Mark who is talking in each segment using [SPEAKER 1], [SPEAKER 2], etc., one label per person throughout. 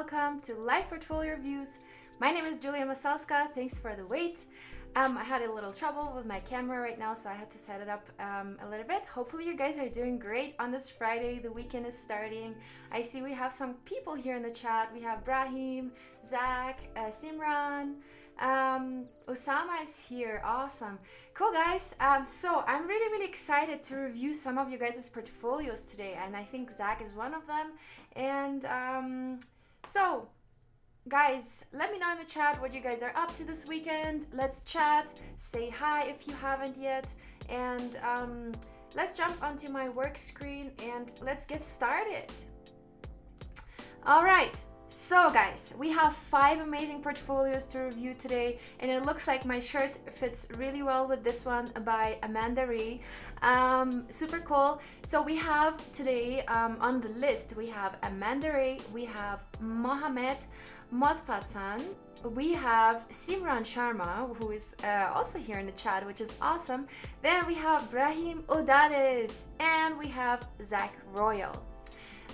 [SPEAKER 1] welcome to Life Portfolio Reviews. My name is Julia Masalska. Thanks for the wait. I had a little trouble with my camera right now, so I had to set it up a little bit. Hopefully you guys are doing great on this Friday. The weekend is starting. I see we have some people here in the chat. We have Brahim, Zach, Simran, Osama is here. Awesome. Cool, guys. So I'm really excited to review some of you guys' portfolios today, and I think Zach is one of them. And so guys, let me know in the chat what you guys are up to this weekend. Let's chat, say hi if you haven't yet, and let's jump onto my work screen and let's get started. All right, so guys, we have 5 amazing portfolios to review today, and it looks like my shirt fits really well with this one by Amanda Ray. Super cool. So we have today on the list, we have Amanda Ray, we have Mohamed Modfatsan, we have Simran Sharma, who is also here in the chat, which is awesome. Then we have Brahim Odades, and we have Zach Royal.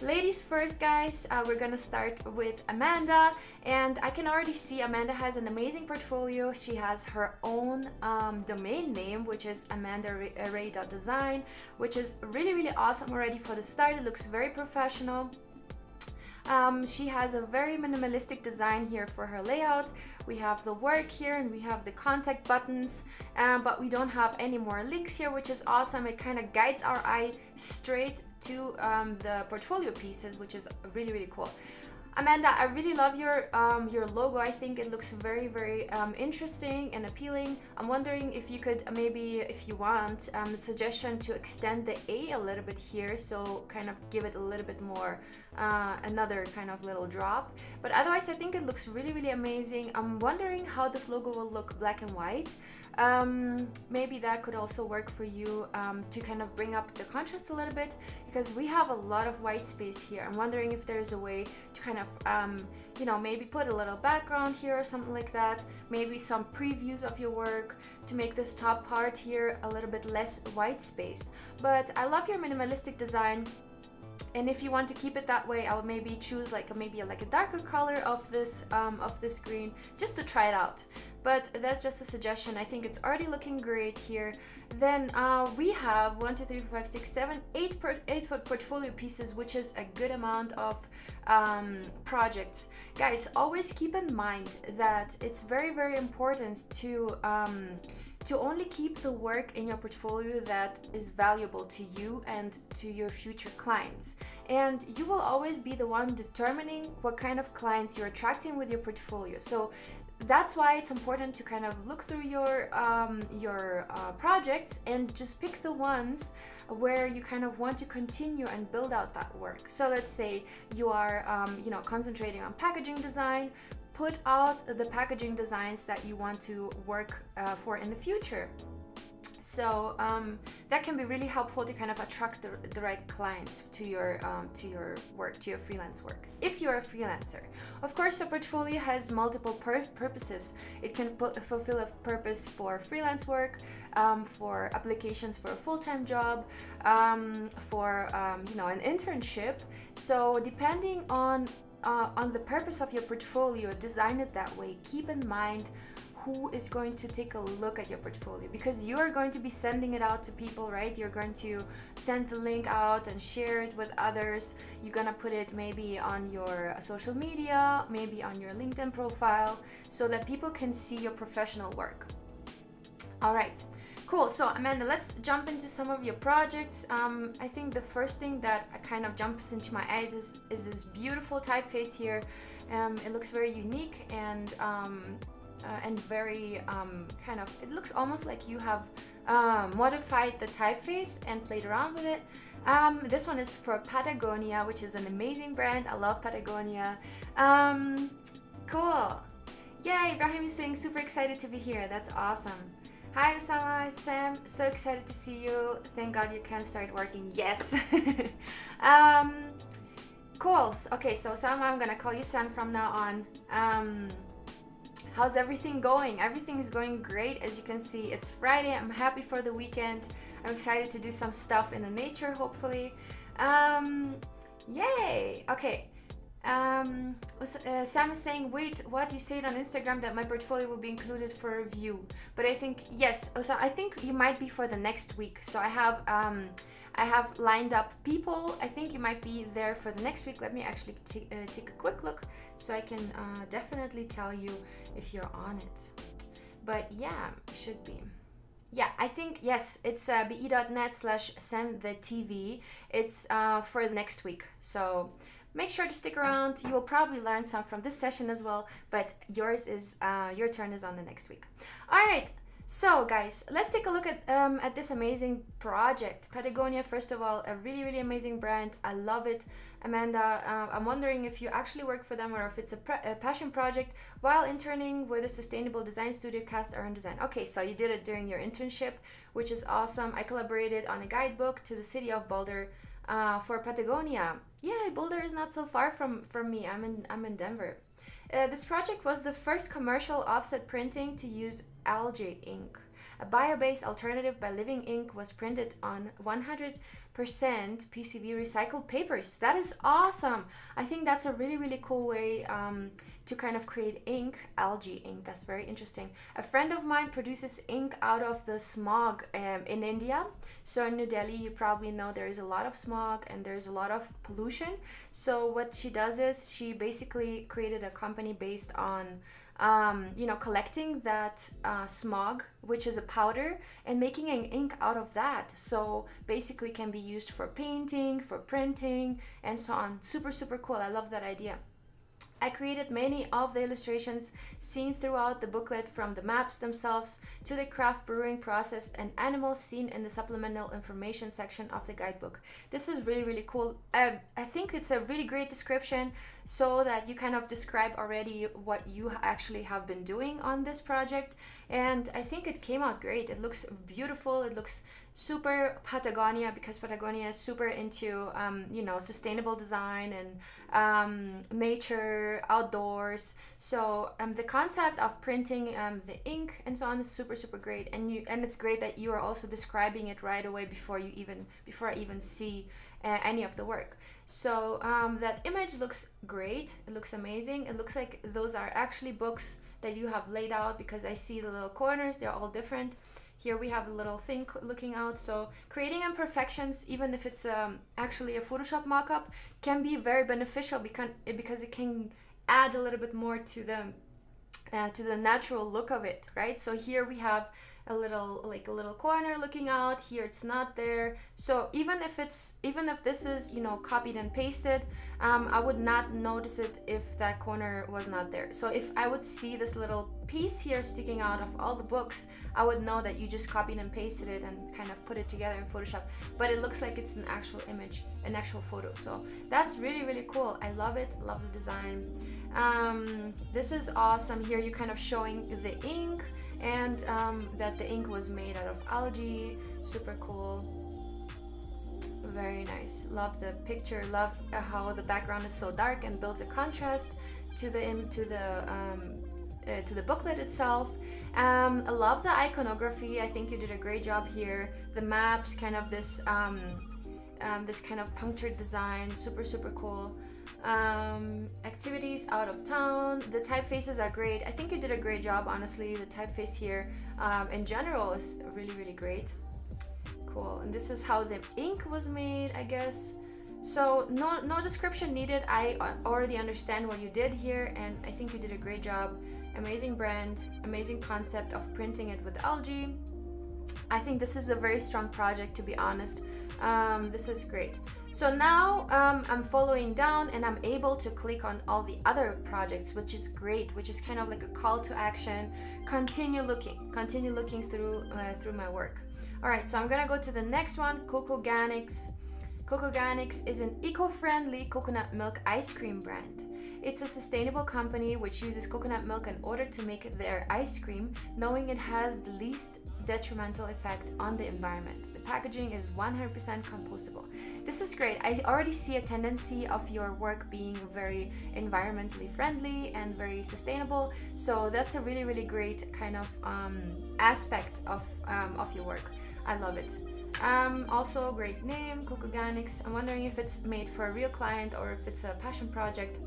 [SPEAKER 1] Ladies first, guys, we're gonna start with Amanda, and I can already see Amanda has an amazing portfolio. She has her own domain name, which is amandaray.design, which is really awesome already for the start. It looks very professional. She has a very minimalistic design here for her layout. We have the work here and we have the contact buttons, but we don't have any more links here, which is awesome. It kind of guides our eye straight to the portfolio pieces, which is really cool. Amanda, I really love your logo. I think it looks very interesting and appealing. I'm wondering if you could maybe, if you want, a suggestion to extend the A a little bit here, so kind of give it a little bit more, another kind of little drop. But otherwise, I think it looks really amazing. I'm wondering how this logo will look black and white. Maybe that could also work for you to kind of bring up the contrast a little bit, because we have a lot of white space here. I'm wondering if there's a way to kind of you know, maybe put a little background here or something like that, maybe some previews of your work to make this top part here a little bit less white space. But I love your minimalistic design, and if you want to keep it that way, I would maybe choose like a darker color of this green, just to try it out. But that's just a suggestion. I think it's already looking great here. Then we have 1, 2, 3, 4, 5, 6, 7, 8 portfolio pieces, which is a good amount of projects. Guys, always keep in mind that it's very important to only keep the work in your portfolio that is valuable to you and to your future clients. And you will always be the one determining what kind of clients you're attracting with your portfolio. So that's why it's important to kind of look through your projects and just pick the ones where you kind of want to continue and build out that work. So let's say you are you know, concentrating on packaging design. Put out the packaging designs that you want to work for in the future. So that can be really helpful to kind of attract the right clients to your work, to your freelance work, if you're a freelancer. Of course, a portfolio has multiple purposes. It can fulfill a purpose for freelance work, for applications for a full-time job, for you know, an internship. So depending on the purpose of your portfolio, design it that way. Keep in mind who is going to take a look at your portfolio, because you are going to be sending it out to people, right? You're going to send the link out and share it with others. You're gonna put it maybe on your social media, maybe on your LinkedIn profile, so that people can see your professional work. All right. Cool. So Amanda, let's jump into some of your projects. I think the first thing that kind of jumps into my eye is this beautiful typeface here. It looks very unique and very kind of, it looks almost like you have modified the typeface and played around with it. This one is for Patagonia, which is an amazing brand. I love Patagonia. Cool. Yay, Ibrahim is saying super excited to be here. That's awesome. Hi Osama, Sam, so excited to see you. Thank God you can start working. Yes. Cool. Okay, so Osama, I'm gonna call you Sam from now on. How's everything going? Everything is going great. As you can see, it's Friday. I'm happy for the weekend. I'm excited to do some stuff in the nature, hopefully. Yay. Okay. Sam is saying, wait, what? You said on Instagram that my portfolio will be included for review. But I think, yes, so I think you might be for the next week. So I have lined up people. I think you might be there for the next week. Let me actually take a quick look so I can definitely tell you if you're on it. But yeah, it should be. Yeah, I think, yes, it's be.net/samthetv. It's for the next week. So make sure to stick around. You will probably learn some from this session as well, but your turn is on the next week. All right. So guys, let's take a look at this amazing project. Patagonia, first of all, a really, really amazing brand. I love it. Amanda, I'm wondering if you actually work for them or if it's a passion project while interning with a sustainable design studio, Cast Iron Design. Okay, so you did it during your internship, which is awesome. I collaborated on a guidebook to the city of Boulder for Patagonia. Yeah, Boulder is not so far from me. I'm in Denver. This project was the first commercial offset printing to use algae ink. A bio-based alternative by Living Ink was printed on 100% PCV recycled papers. That is awesome. I think that's a really, really cool way to kind of create ink, algae ink. That's very interesting. A friend of mine produces ink out of the smog in India. So in New Delhi, you probably know there is a lot of smog and there's a lot of pollution. So what she does is she basically created a company based on collecting that smog, which is a powder, and making an ink out of that. So basically can be used for painting, for printing, and so on. Super, super cool. I love that idea. I created many of the illustrations seen throughout the booklet, from the maps themselves to the craft brewing process and animals seen in the supplemental information section of the guidebook. This is really, really cool. I think it's a really great description so that you kind of describe already what you actually have been doing on this project. And I think it came out great. It looks beautiful. It looks super Patagonia, because Patagonia is super into sustainable design and nature, outdoors. So the concept of printing the ink and so on is super, super great. And it's great that you are also describing it right away before I even see any of the work. So that image looks great. It looks amazing. It looks like those are actually books that you have laid out, because I see the little corners. They're all different. Here we have a little thing looking out. So creating imperfections, even if it's actually a Photoshop mockup, can be very beneficial because it can add a little bit more to the natural look of it, right? So here we have a little corner looking out. Here it's not there. So even if this is copied and pasted, I would not notice it if that corner was not there. So if I would see this little piece here sticking out of all the books, I would know that you just copied and pasted it and kind of put it together in Photoshop. But it looks like it's an actual image, an actual photo. So that's really, really cool. I love it. Love the design. This is awesome. Here you're kind of showing the ink, and that the ink was made out of algae. Super cool. Very nice. Love the picture. Love how the background is so dark and builds a contrast to the booklet itself. I love the iconography. I think you did a great job here. The maps, kind of this kind of punctured design. Super, super cool. Activities out of town. The typefaces are great. I think you did a great job, honestly. The typeface here in general is really, really great. Cool. And this is how the ink was made, I guess. So no description needed. I already understand what you did here, and I think you did a great job. Amazing brand, amazing concept of printing it with algae. I think this is a very strong project, to be honest. This is great. So now I'm following down and I'm able to click on all the other projects, which is great, which is kind of like a call to action. Continue looking through my work. All right, so I'm gonna go to the next one, Cocoganics. Cocoganics is an eco-friendly coconut milk ice cream brand. It's a sustainable company which uses coconut milk in order to make their ice cream, knowing it has the least detrimental effect on the environment. The packaging is 100% compostable. This is great. I already see a tendency of your work being very environmentally friendly and very sustainable. So that's a really, really great kind of aspect of your work. I love it. Also, great name, Cocoganics. I'm wondering if it's made for a real client or if it's a passion project.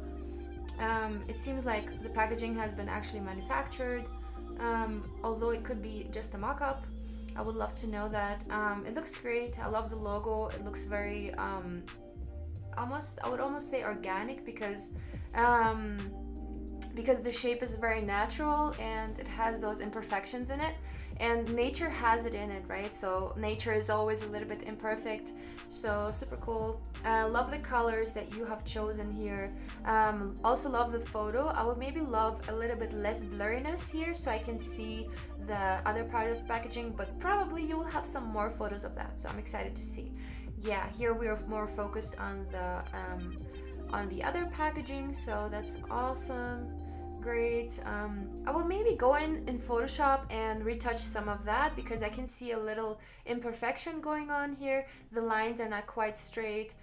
[SPEAKER 1] It seems like the packaging has been actually manufactured, although it could be just a mock-up. I would love to know that. It looks great. I love the logo. It looks very I would almost say organic, because the shape is very natural and it has those imperfections in it, and nature has it in it, right? So nature is always a little bit imperfect, so super cool. Love the colors that you have chosen here. Also love the photo. I would maybe love a little bit less blurriness here so I can see the other part of the packaging, but probably you will have some more photos of that, so I'm excited to see. Yeah, here we are more focused on the other packaging, so that's awesome. Great. I will maybe go in Photoshop and retouch some of that, because I can see a little imperfection going on here. The lines are not quite straight.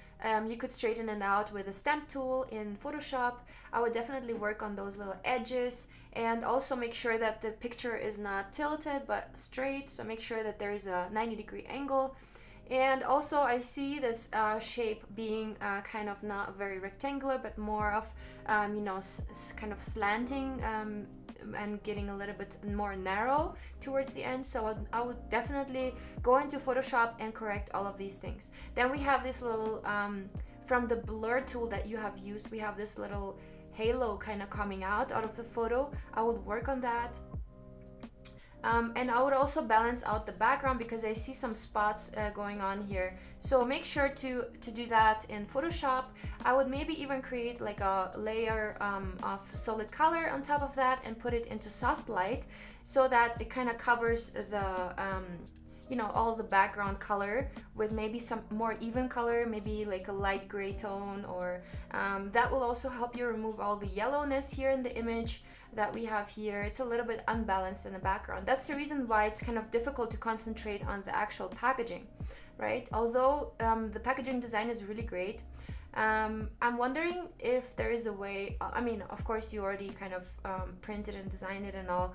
[SPEAKER 1] You could straighten it out with a stamp tool in Photoshop. I would definitely work on those little edges, and also make sure that the picture is not tilted but straight, so make sure that there's a 90-degree angle. And also I see this shape being kind of not very rectangular, but more of, you know, kind of slanting and getting a little bit more narrow towards the end. So I would definitely go into Photoshop and correct all of these things. Then we have this little, from the blur tool that you have used, we have this little halo kind of coming out of the photo. I would work on that. And I would also balance out the background, because I see some spots going on here. So make sure to do that in Photoshop. I would maybe even create like a layer of solid color on top of that and put it into soft light, so that it kind of covers the you know, all the background color with maybe some more even color, maybe like a light gray tone, or that will also help you remove all the yellowness here in the image that we have here. It's a little bit unbalanced in the background. That's the reason why it's kind of difficult to concentrate on the actual packaging, right? Although the packaging design is really great, I'm wondering if there is a way, I mean, of course you already kind of printed and designed it and all,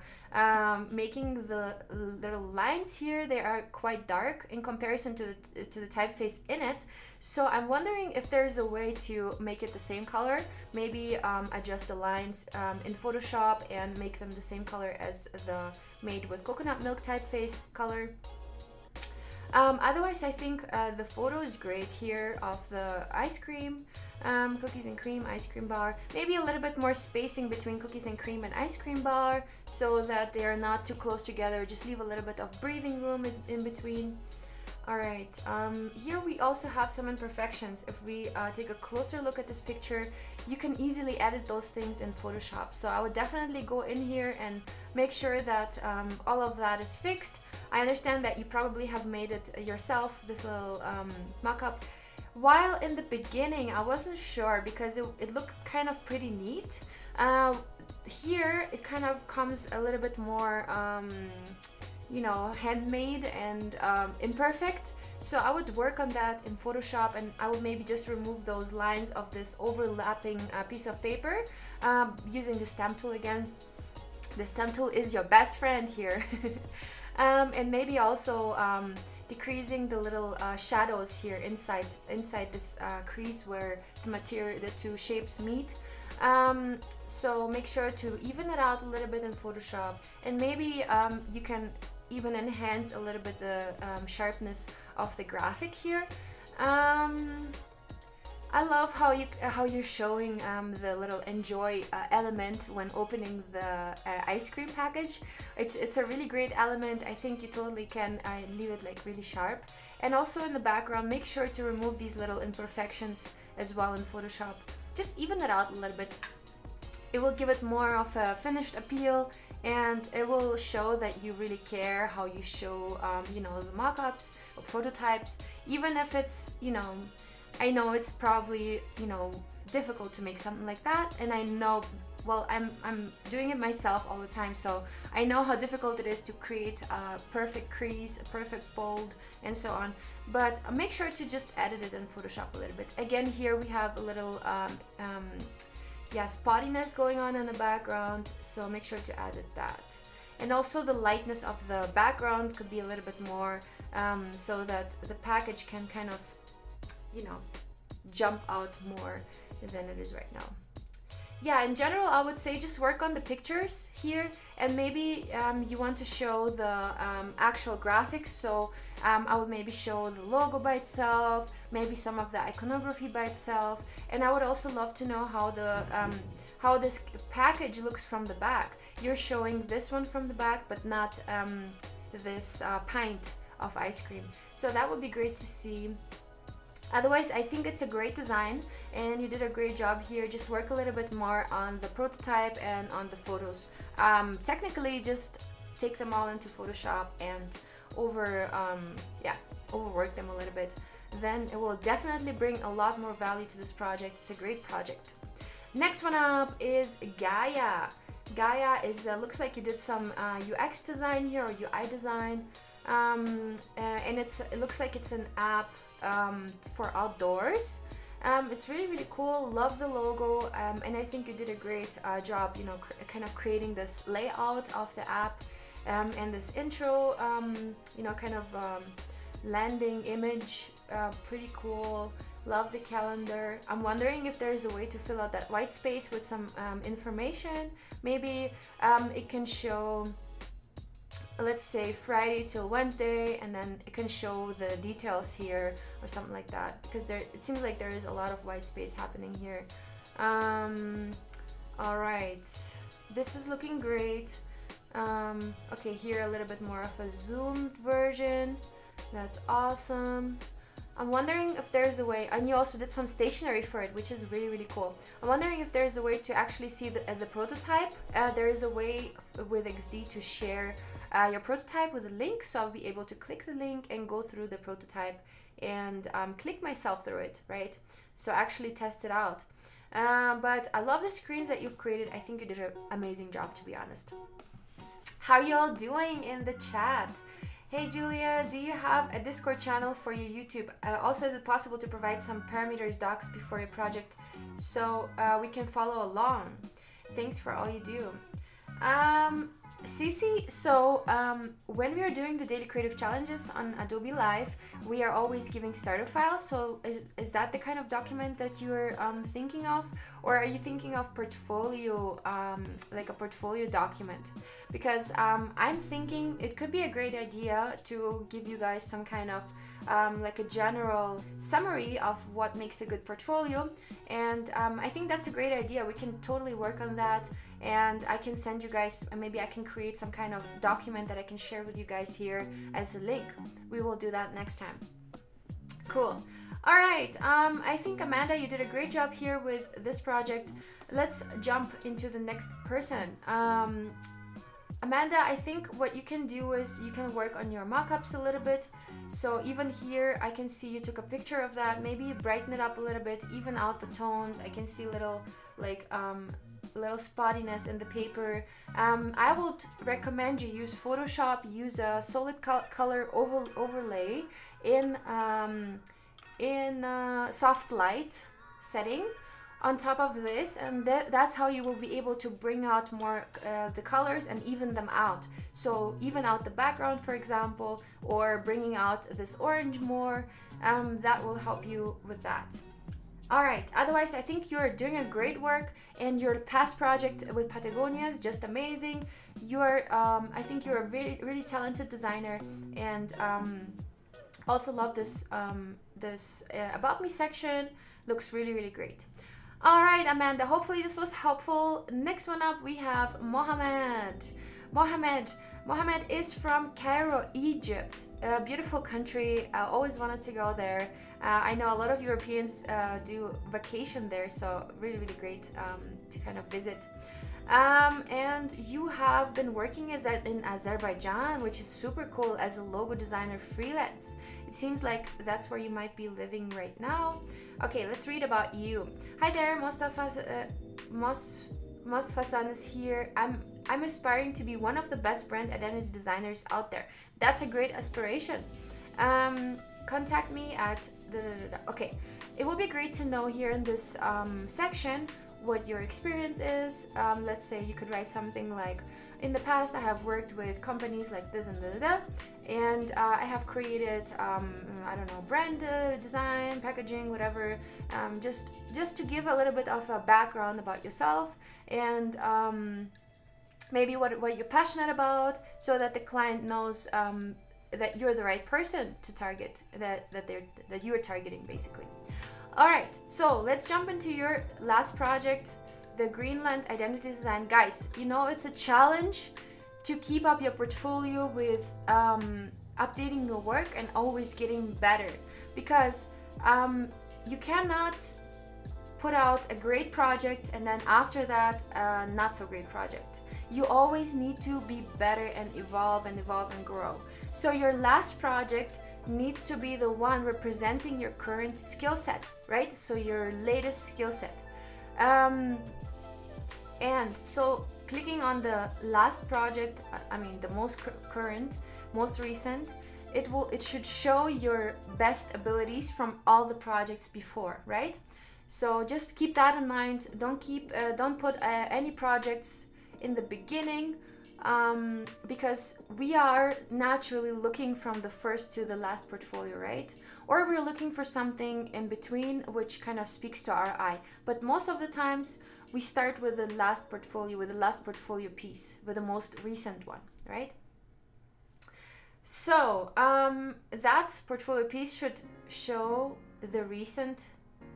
[SPEAKER 1] making the little lines here, they are quite dark in comparison to the typeface in it. So I'm wondering if there is a way to make it the same color, maybe adjust the lines in Photoshop and make them the same color as the made with coconut milk typeface color. Otherwise, I think the photo is great here of the ice cream, cookies and cream ice cream bar. Maybe a little bit more spacing between cookies and cream and ice cream bar, so that they are not too close together. Just leave a little bit of breathing room in between. Alright, here we also have some imperfections. If we take a closer look at this picture, you can easily edit those things in Photoshop. So I would definitely go in here and make sure that all of that is fixed. I understand that you probably have made it yourself, this little mock-up. While in the beginning I wasn't sure, because it looked kind of pretty neat. Here it kind of comes a little bit more you know, handmade and imperfect. So I would work on that in Photoshop, and I would maybe just remove those lines of this overlapping piece of paper using the stamp tool again. The stamp tool is your best friend here. And maybe also decreasing the little shadows here inside this crease where the two shapes meet. So make sure to even it out a little bit in Photoshop, and maybe you can even enhance a little bit the sharpness of the graphic here. I love how you're showing the little enjoy element when opening the ice cream package. It's a really great element. I think you totally can leave it like really sharp. And also in the background, make sure to remove these little imperfections as well in Photoshop. Just even it out a little bit. It will give it more of a finished appeal, and it will show that you really care how you show you know, the mock-ups or prototypes, even if it's, you know, I know it's probably, you know, difficult to make something like that, and I know, well, I'm doing it myself all the time, so I know how difficult it is to create a perfect crease, a perfect fold, and so on. But make sure to just edit it in Photoshop a little bit. Again, here we have a little yeah, spottiness going on in the background, so make sure to edit that. And also the lightness of the background could be a little bit more, so that the package can kind of, you know, jump out more than it is right now. yeah, in general, I would say just work on the pictures here, and maybe you want to show the actual graphics. So I would maybe show the logo by itself, maybe some of the iconography by itself, and I would also love to know how this package looks from the back. You're showing this one from the back, but not this pint of ice cream. So that would be great to see. Otherwise, I think it's a great design and you did a great job here. Just work a little bit more on the prototype and on the photos. Technically, just take them all into Photoshop and overwork them a little bit. Then it will definitely bring a lot more value to this project. It's a great project. Next one up is Gaia. Gaia is looks like you did some UX design here, or UI design. And it looks like it's an app for outdoors. It's really cool. Love the logo, and I think you did a great job, you know, kind of creating this layout of the app and this intro, you know, kind of landing image. Pretty cool. Love the calendar. I'm wondering if there's a way to fill out that white space with some information. Maybe it can show, let's say, Friday till Wednesday, and then it can show the details here or something like that, because it seems like there is a lot of white space happening here. All right, this is looking great. Okay, here a little bit more of a zoomed version. That's awesome. I'm wondering if there's a way, and you also did some stationery for it, which is really cool. I'm wondering if there's a way to actually see the prototype. There is a way with XD to share your prototype with a link, so I'll be able to click the link and go through the prototype and click myself through it, right? So actually test it out. But I love the screens that you've created. I think you did an amazing job, to be honest. How are you all doing in the chat? Hey Julia, do you have a Discord channel for your YouTube? Also, is it possible to provide some parameters docs before your project so we can follow along? Thanks for all you do. Cece, so when we are doing the daily creative challenges on Adobe Live, we are always giving starter files. So is that the kind of document that you're thinking of? Or are you thinking of portfolio, like a portfolio document? Because I'm thinking it could be a great idea to give you guys some kind of like a general summary of what makes a good portfolio. And I think that's a great idea. We can totally work on that. And I can send you guys, maybe I can create some kind of document that I can share with you guys here as a link. We will do that next time. Cool. All right, I think Amanda, you did a great job here with this project. Let's jump into the next person. Amanda, I think what you can do is you can work on your mockups a little bit. So even here, I can see you took a picture of that. Maybe brighten it up a little bit, even out the tones. I can see little like little spottiness in the paper. I would recommend you use Photoshop, use a solid color overlay in soft light setting on top of this, and that's how you will be able to bring out more the colors and even them out. So even out the background, for example, or bringing out this orange more, that will help you with that. All right, otherwise I think you're doing a great work, and your past project with Patagonia is just amazing. You're I think you're a really talented designer, and also love this this about me section. Looks really great. All right, Amanda, hopefully this was helpful. Next one up, we have Mohammed. Mohammed is from Cairo, Egypt, a beautiful country. I always wanted to go there. I know a lot of Europeans do vacation there, so really great to kind of visit. And you have been working in Azerbaijan, which is super cool, as a logo designer freelance. It seems like that's where you might be living right now. Okay, let's read about you. Hi there, Mostfasan is here. I'm aspiring to be one of the best brand identity designers out there. That's a great aspiration. Contact me at okay. It will be great to know here in this section what your experience is. Let's say you could write something like, in the past I have worked with companies like da, da, da, da, and I have created I don't know, brand design, packaging, whatever, just to give a little bit of a background about yourself, and maybe what you're passionate about, so that the client knows that you're the right person to target, that you are targeting basically. All right, so let's jump into your last project, the Greenland identity design. Guys, you know, it's a challenge to keep up your portfolio with updating your work and always getting better, because you cannot put out a great project and then after that not so great project. You always need to be better and evolve and grow. So your last project needs to be the one representing your current skill set, right? So your latest skill set. And so clicking on the last project, I mean the most current, most recent, it should show your best abilities from all the projects before, right? So just keep that in mind. Don't put any projects in the beginning, because we are naturally looking from the first to the last portfolio, right? Or we're looking for something in between which kind of speaks to our eye. But most of the times we start with the last portfolio piece, with the most recent one, right? So that portfolio piece should show the recent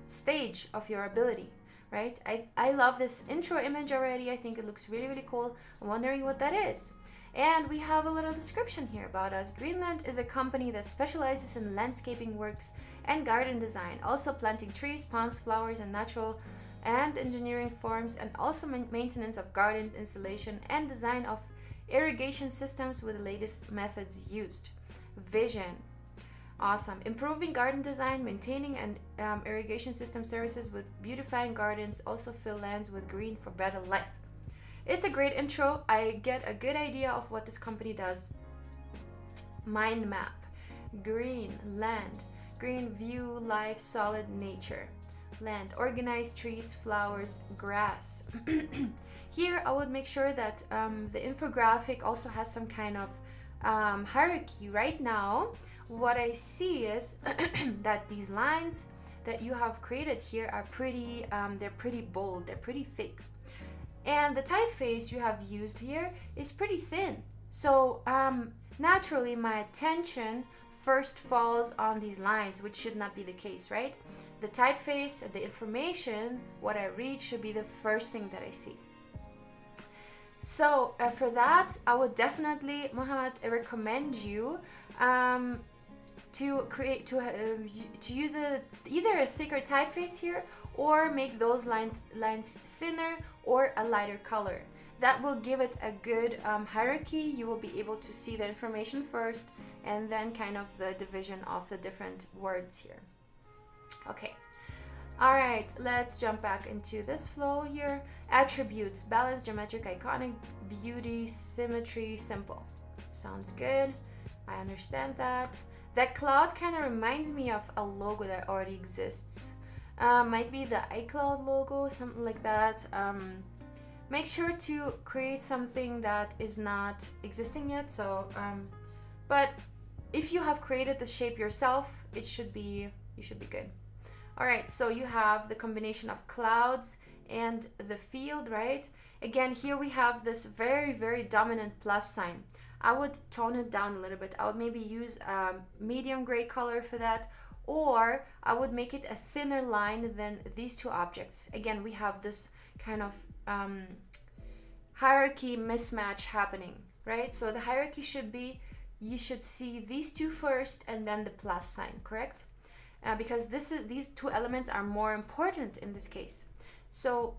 [SPEAKER 1] stage of your ability, right? I love this intro image already. I think it looks really, really cool. I'm wondering what that is. And we have a little description here about us. Greenland is a company that specializes in landscaping works and garden design, also planting trees, palms, flowers, and natural and engineering forms, and also maintenance of garden installation and design of irrigation systems with the latest methods used. Vision. Awesome. Improving garden design, maintaining and irrigation system services with beautifying gardens, also fill lands with green for better life. It's a great intro. I get a good idea of what this company does. Mind map. Green, land. Green, view, life, solid, nature. Land, organized trees, flowers, grass. Here I would make sure that the infographic also has some kind of hierarchy. Right now what I see is that these lines that you have created here are pretty they're pretty bold, they're pretty thick, and the typeface you have used here is pretty thin. So naturally my attention first falls on these lines, which should not be the case, right? The typeface, the information, what I read should be the first thing that I see. So for that, I would definitely, Mohammed, recommend you to use either a thicker typeface here, or make those lines thinner or a lighter color. That will give it a good hierarchy. You will be able to see the information first, and then kind of the division of the different words here. Okay. All right, let's jump back into this flow here. Attributes: balance, geometric, iconic, beauty, symmetry, simple. Sounds good. I understand that. That cloud kind of reminds me of a logo that already exists. Might be the iCloud logo, something like that. Make sure to create something that is not existing yet. So, but if you have created the shape yourself, you should be good. All right, so you have the combination of clouds and the field, right? Again, here we have this very, very dominant plus sign. I would tone it down a little bit. I would maybe use a medium gray color for that, or I would make it a thinner line than these two objects. Again, we have this kind of hierarchy mismatch happening, right? So the hierarchy should be, you should see these two first and then the plus sign, correct? Because these two elements are more important in this case. So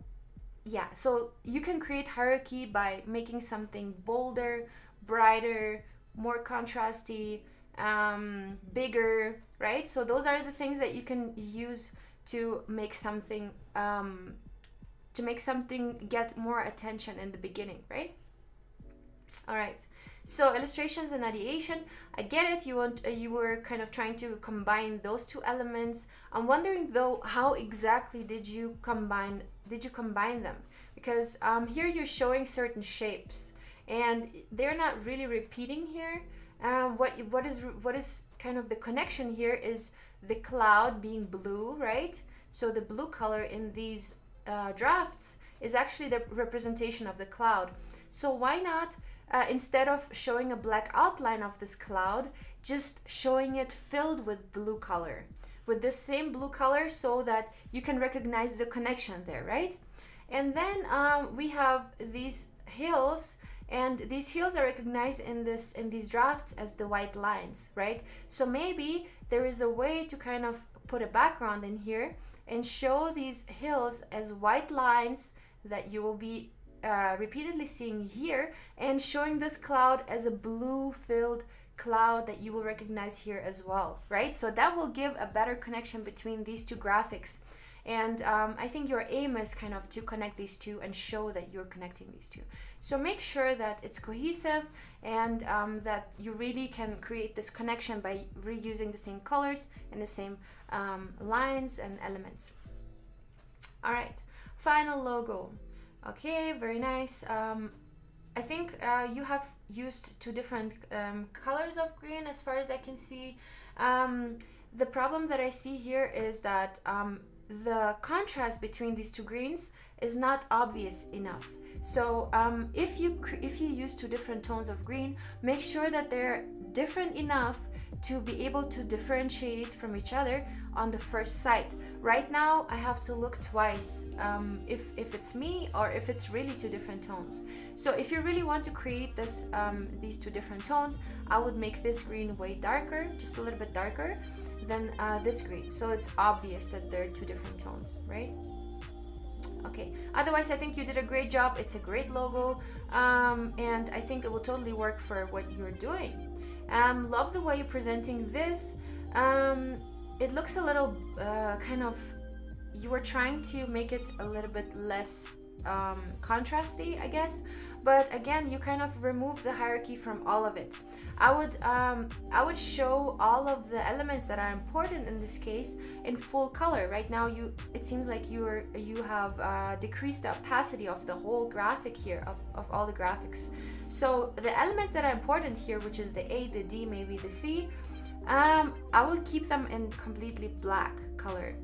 [SPEAKER 1] yeah, so you can create hierarchy by making something bolder, brighter, more contrasty, bigger, right? So those are the things that you can use to make something get more attention in the beginning, right? All right. So illustrations and ideation, I get it. You were kind of trying to combine those two elements. I'm wondering though, how exactly did you combine them? Because here you're showing certain shapes, and they're not really repeating here. What is kind of the connection here is the cloud being blue, right? So the blue color in these drafts is actually the representation of the cloud. So why not, instead of showing a black outline of this cloud, just showing it filled with blue color, with the same blue color, so that you can recognize the connection there, right? And then we have these hills, and these hills are recognized in these drafts as the white lines, right? So maybe there is a way to kind of put a background in here and show these hills as white lines that you will be repeatedly seeing here, and showing this cloud as a blue filled cloud that you will recognize here as well, right? So that will give a better connection between these two graphics. And I think your aim is kind of to connect these two and show that you're connecting these two. So make sure that it's cohesive, and that you really can create this connection by reusing the same colors and the same lines and elements. All right, final logo. Okay, very nice. I think you have used two different colors of green as far as I can see. The problem that I see here is that the contrast between these two greens is not obvious enough. So if you use two different tones of green, make sure that they're different enough to be able to differentiate from each other on the first sight. Right now I have to look twice if it's me or if it's really two different tones. So if you really want to create this these two different tones, I would make this green way darker, just a little bit darker than this green, so it's obvious that they're two different tones, right? Okay, otherwise I think you did a great job. It's a great logo, and I think it will totally work for what you're doing. Love the way you're presenting this. It looks a little kind of, you were trying to make it a little bit less contrasty, I guess, but again, you kind of remove the hierarchy from all of it. I would show all of the elements that are important in this case in full color. Right now, it seems like you have decreased the opacity of the whole graphic here, of all the graphics. So the elements that are important here, which is the A, the D, maybe the C, I would keep them in completely black color.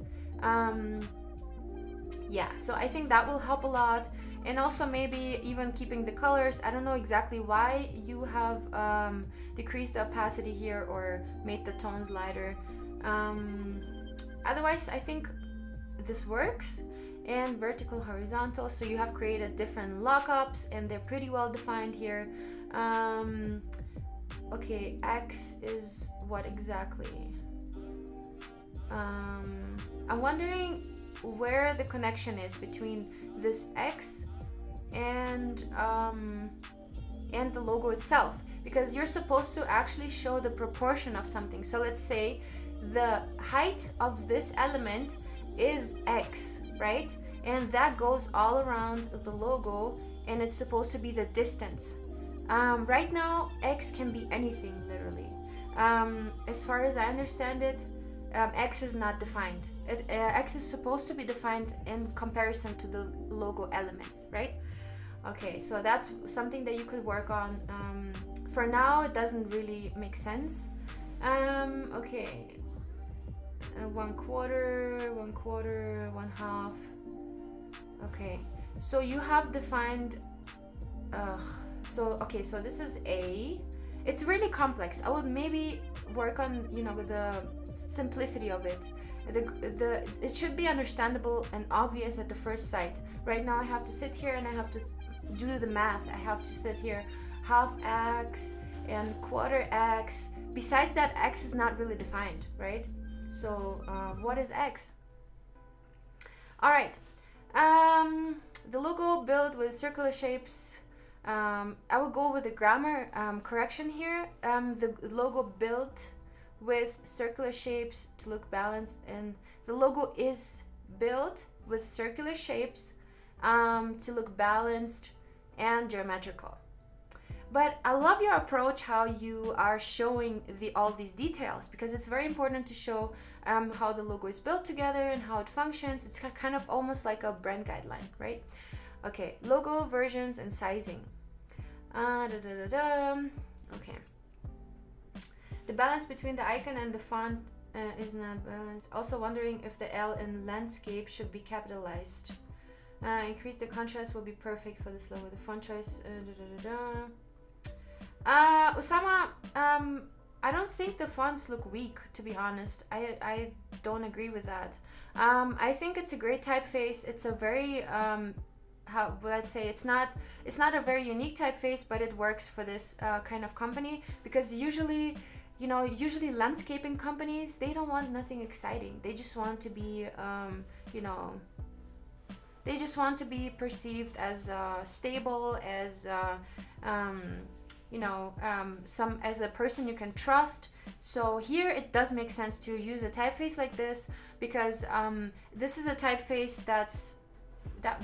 [SPEAKER 1] Yeah, so I think that will help a lot. And also maybe even keeping the colors. I don't know exactly why you have decreased the opacity here or made the tones lighter. Otherwise, I think this works. And vertical, horizontal, so you have created different lockups and they're pretty well defined here. Okay, X is what exactly? I'm wondering where the connection is between this X and the logo itself, because you're supposed to actually show the proportion of something. So let's say the height of this element is X, right? And that goes all around the logo, and it's supposed to be the distance. Right now, X can be anything, literally. As far as I understand it, X is not defined. X is supposed to be defined in comparison to the logo elements, right? Okay, so that's something that you could work on. For now, it doesn't really make sense. Okay, 1/4, 1/4, 1/2. Okay, so you have defined. Okay, so this is A. It's really complex. I would maybe work on, the simplicity of it. It should be understandable and obvious at the first sight. Right now I have to sit here and I have to do the math. I have to sit here, 1/2 X and 1/4 X. Besides that, X is not really defined, right? So what is X? All right, the logo built with circular shapes. I will go with the grammar correction here. The logo built with circular shapes to look balanced, and the logo is built with circular shapes to look balanced and geometrical. But I love your approach, how you are showing all these details, because it's very important to show how the logo is built together and how it functions. It's kind of almost like a brand guideline, right? Okay, logo versions and sizing. Okay. The balance between the icon and the font is not balanced. Also wondering if the L in landscape should be capitalized. Increase the contrast will be perfect for this logo. The font choice. Osama, I don't think the fonts look weak, to be honest. I don't agree with that. I think it's a great typeface. It's a very how let's say it's not a very unique typeface, but it works for this kind of company, because usually, you know, usually landscaping companies, they don't want nothing exciting. They just want to be you know, they just want to be perceived as stable, as you know, as a person you can trust. So here it does make sense to use a typeface like this, because this is a typeface that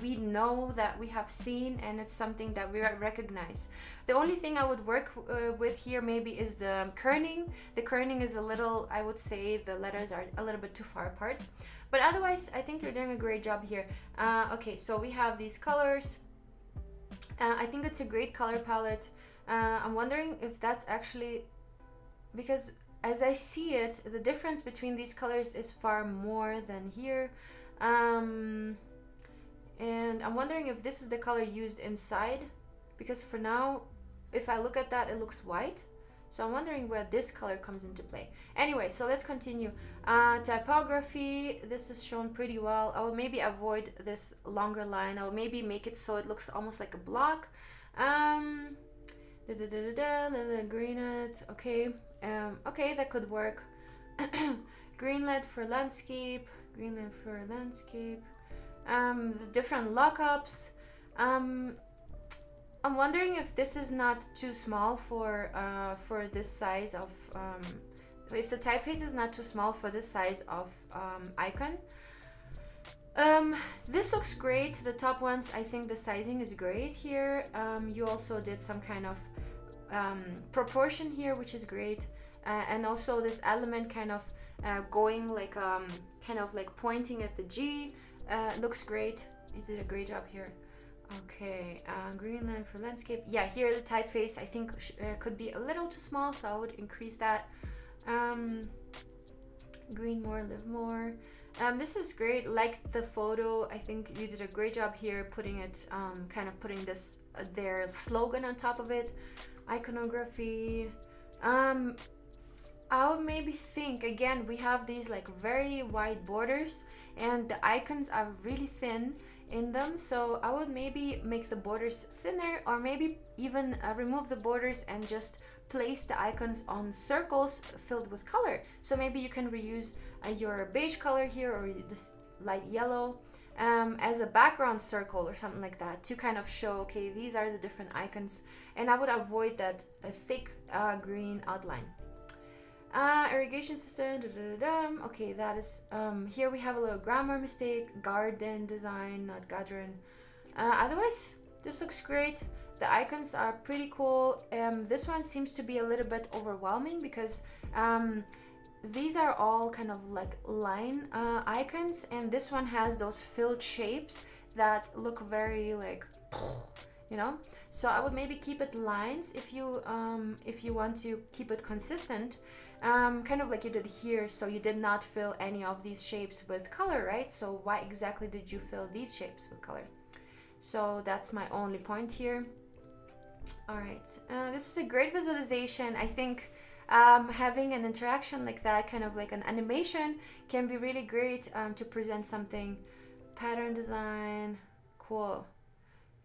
[SPEAKER 1] we know, that we have seen, and it's something that we recognize. The only thing I would work with here maybe is the kerning. The kerning is a little, I would say the letters are a little bit too far apart. But otherwise, I think you're doing a great job here. Okay, so we have these colors. I think it's a great color palette. I'm wondering if that's actually, because as I see it, the difference between these colors is far more than here. And I'm wondering if this is the color used inside, because for now, if I look at that, it looks white. So I'm wondering where this color comes into play. Anyway, so let's continue. Typography, this is shown pretty well. I will maybe avoid this longer line. I will maybe make it so it looks almost like a block. Green it, okay. Okay, that could work. Greenlit for landscape, greenlit for landscape. The different lockups. I'm wondering if this is not too small for this size of if the typeface is not too small for this size of icon. This looks great. The top ones, I think the sizing is great here. You also did some kind of proportion here, which is great, and also this element kind of going like kind of like pointing at the G. Looks great. You did a great job here. Okay, green line for landscape. Yeah, here the typeface I think could be a little too small, so I would increase that. Green more, live more. This is great. Like the photo, I think you did a great job here putting it, kind of putting this their slogan on top of it. Iconography. I would maybe think, again, we have these like very wide borders and the icons are really thin in them, so I would maybe make the borders thinner, or maybe even remove the borders and just place the icons on circles filled with color. So maybe you can reuse your beige color here, or this light yellow as a background circle or something like that, to kind of show, okay, these are the different icons, and I would avoid that thick green outline. Irrigation system, okay, that is, here we have a little grammar mistake, garden design, not garden. Otherwise, this looks great. The icons are pretty cool. This one seems to be a little bit overwhelming, because these are all kind of like line icons, and this one has those filled shapes that look very like, you know. So I would maybe keep it lines if you want to keep it consistent, kind of like you did here. So you did not fill any of these shapes with color, right? So why exactly did you fill these shapes with color? So that's my only point here. All right, this is a great visualization. I think having an interaction like that, kind of like an animation, can be really great to present something. Pattern design, cool.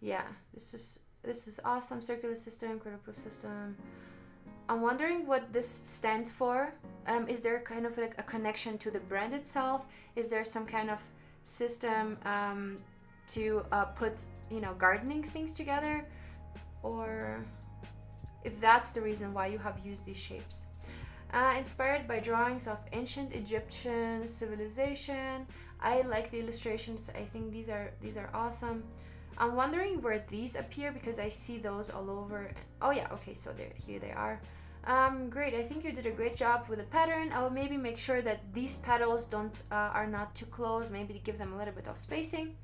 [SPEAKER 1] Yeah, this is awesome. Circular system, critical system. I'm wondering what this stands for. Is there kind of like a connection to the brand itself? Is there some kind of system to put, you know, gardening things together? Or if that's the reason why you have used these shapes. Inspired by drawings of ancient Egyptian civilization. I like the illustrations. I think these are awesome. I'm wondering where these appear, because I see those all over. Oh yeah, okay, so here they are. Great, I think you did a great job with the pattern. I will maybe make sure that these petals are not too close, maybe to give them a little bit of spacing.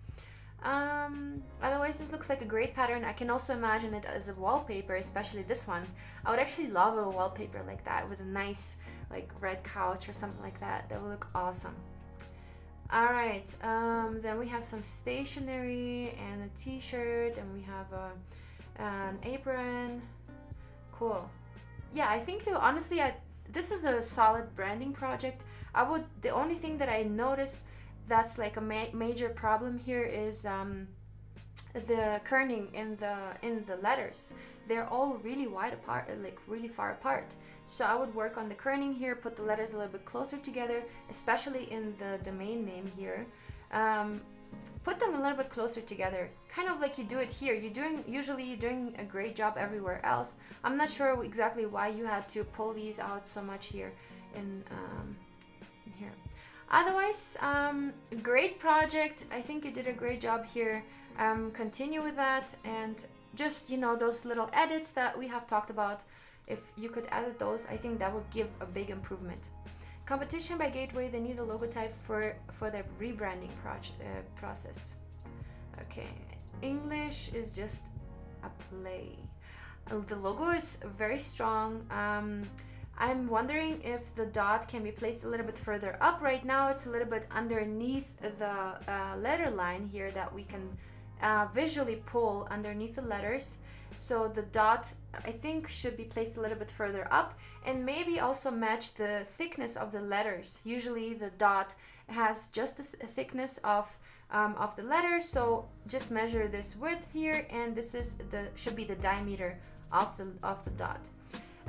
[SPEAKER 1] Otherwise, this looks like a great pattern. I can also imagine it as a wallpaper, especially this one. I would actually love a wallpaper like that with a nice like red couch or something like that. That would look awesome. All right, then we have some stationery and a t-shirt, and we have an apron. Cool. Yeah, I think you honestly, this is a solid branding project. The only thing that I notice that's like a major problem here is the kerning in the letters. They're all really wide apart, like really far apart. So I would work on the kerning here, put the letters a little bit closer together, especially in the domain name here. Put them a little bit closer together, kind of like you do it here. Usually you're doing a great job everywhere else. I'm not sure exactly why you had to pull these out so much here in here. Otherwise, great project. I think you did a great job here. Continue with that, and just, you know, those little edits that we have talked about, if you could edit those, I think that would give a big improvement. Competition by Gateway, they need a logo type for their rebranding process. Okay, English is just a play. The logo is very strong. I'm wondering if the dot can be placed a little bit further up. Right now it's a little bit underneath the letter line here that we can visually pull underneath the letters. So the dot, I think, should be placed a little bit further up, and maybe also match the thickness of the letters. Usually the dot has just a thickness of the letters, so just measure this width here, and this is should be the diameter of the dot.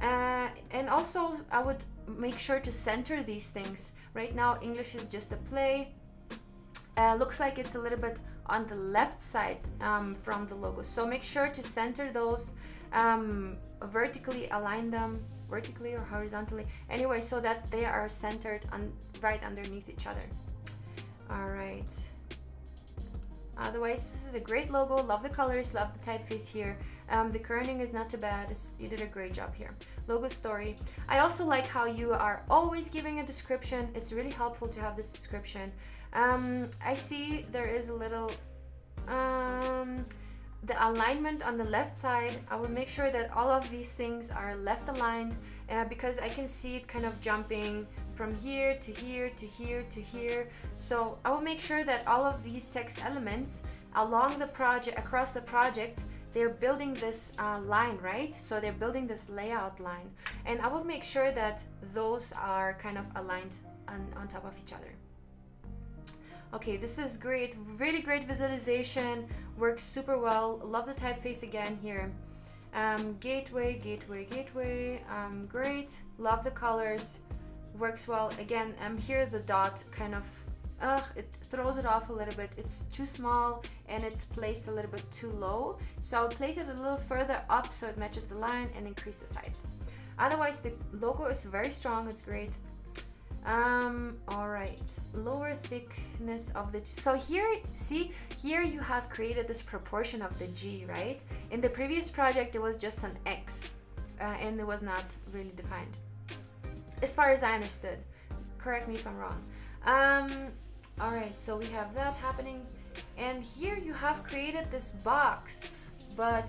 [SPEAKER 1] And also I would make sure to center these things. Right now English is just a play. Looks like it's a little bit on the left side from the logo, so make sure to center those, vertically align them, vertically or horizontally, anyway, so that they are centered right underneath each other. All right, otherwise this is a great logo. Love the colors, love the typeface here. The kerning is not too bad. You did a great job here. Logo story, I also like how you are always giving a description. It's really helpful to have this description. I see there is a little the alignment on the left side. I will make sure that all of these things are left aligned, because I can see it kind of jumping from here to here to here to here. So I will make sure that all of these text elements along the project, across the project, they're building this line, right? So they're building this layout line, and I will make sure that those are kind of aligned on top of each other. Okay, this is great, really great visualization, works super well. Love the typeface again here. Gateway, great. Love the colors, works well. Again, here the dot kind of, it throws it off a little bit. It's too small and it's placed a little bit too low. So I'll place it a little further up so it matches the line and increase the size. Otherwise, the logo is very strong, it's great. All right, lower thickness of the G. So here, see, here you have created this proportion of the G, right? In the previous project, it was just an X, and it was not really defined, as far as I understood. Correct me if I'm wrong. All right, so we have that happening, and here you have created this box, but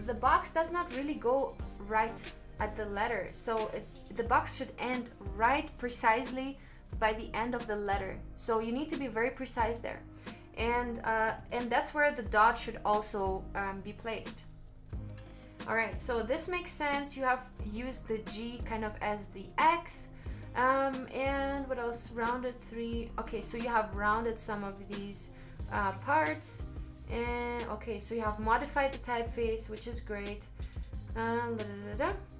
[SPEAKER 1] the box does not really go right at the letter, so the box should end right precisely by the end of the letter. So you need to be very precise there, and that's where the dot should also be placed. All right, so this makes sense. You have used the G kind of as the X, and what else? Rounded 3. Okay, so you have rounded some of these parts, and okay, so you have modified the typeface, which is great.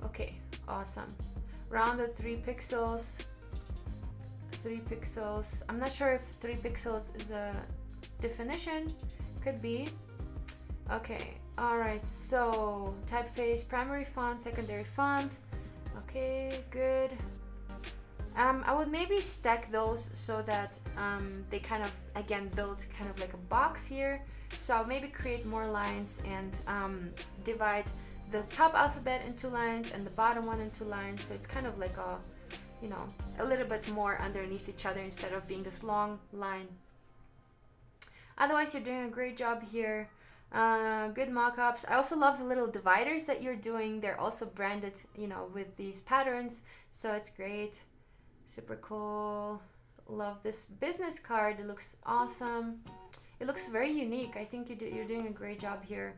[SPEAKER 1] Okay, awesome. Rounded 3 pixels. 3 pixels. I'm not sure if 3 pixels is a definition. Could be. Okay, all right. So typeface, primary font, secondary font. Okay, good. I would maybe stack those so that they kind of, again, build kind of like a box here. So I'll maybe create more lines and divide the top alphabet in 2 lines and the bottom one in 2 lines, so it's kind of like a, you know, a little bit more underneath each other instead of being this long line. Otherwise, you're doing a great job here. Good mock-ups. I also love the little dividers that you're doing. They're also branded, you know, with these patterns, so it's great. Super cool. Love this business card. It looks awesome. It looks very unique. I think you're doing a great job here.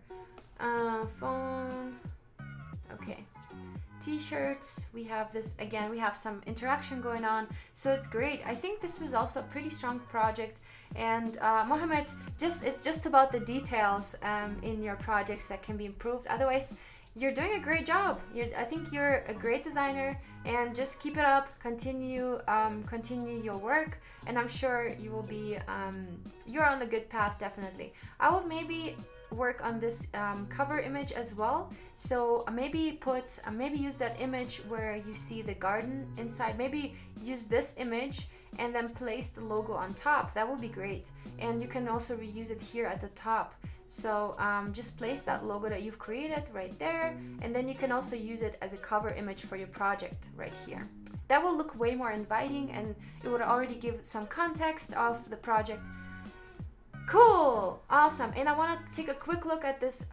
[SPEAKER 1] Phone. Okay. T-shirts. We have this again. We have some interaction going on, so it's great. I think this is also a pretty strong project. And Mohammed, it's just about the details in your projects that can be improved. Otherwise, you're doing a great job. I think you're a great designer, and just keep it up. Continue your work, and I'm sure you will be. You're on the good path, definitely. I will maybe work on this cover image as well. So maybe use that image where you see the garden inside. Maybe use this image and then place the logo on top. That would be great. And you can also reuse it here at the top. So just place that logo that you've created right there, and then you can also use it as a cover image for your project right here. That will look way more inviting, and it would already give some context of the project. Cool, awesome. And I want to take a quick look at this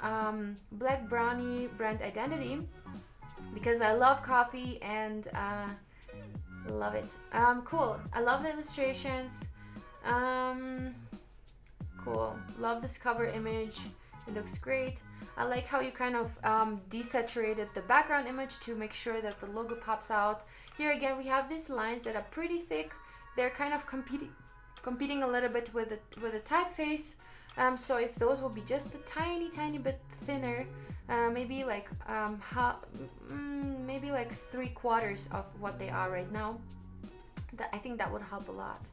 [SPEAKER 1] Black Brownie brand identity, because I love coffee and love it. Cool. I love the illustrations. Cool. Love this cover image. It looks great. I like how you kind of desaturated the background image to make sure that the logo pops out. Here again, we have these lines that are pretty thick. They're kind of competing a little bit with the typeface. So if those will be just a tiny bit thinner, maybe like maybe like 3/4 of what they are right now, I think that would help a lot.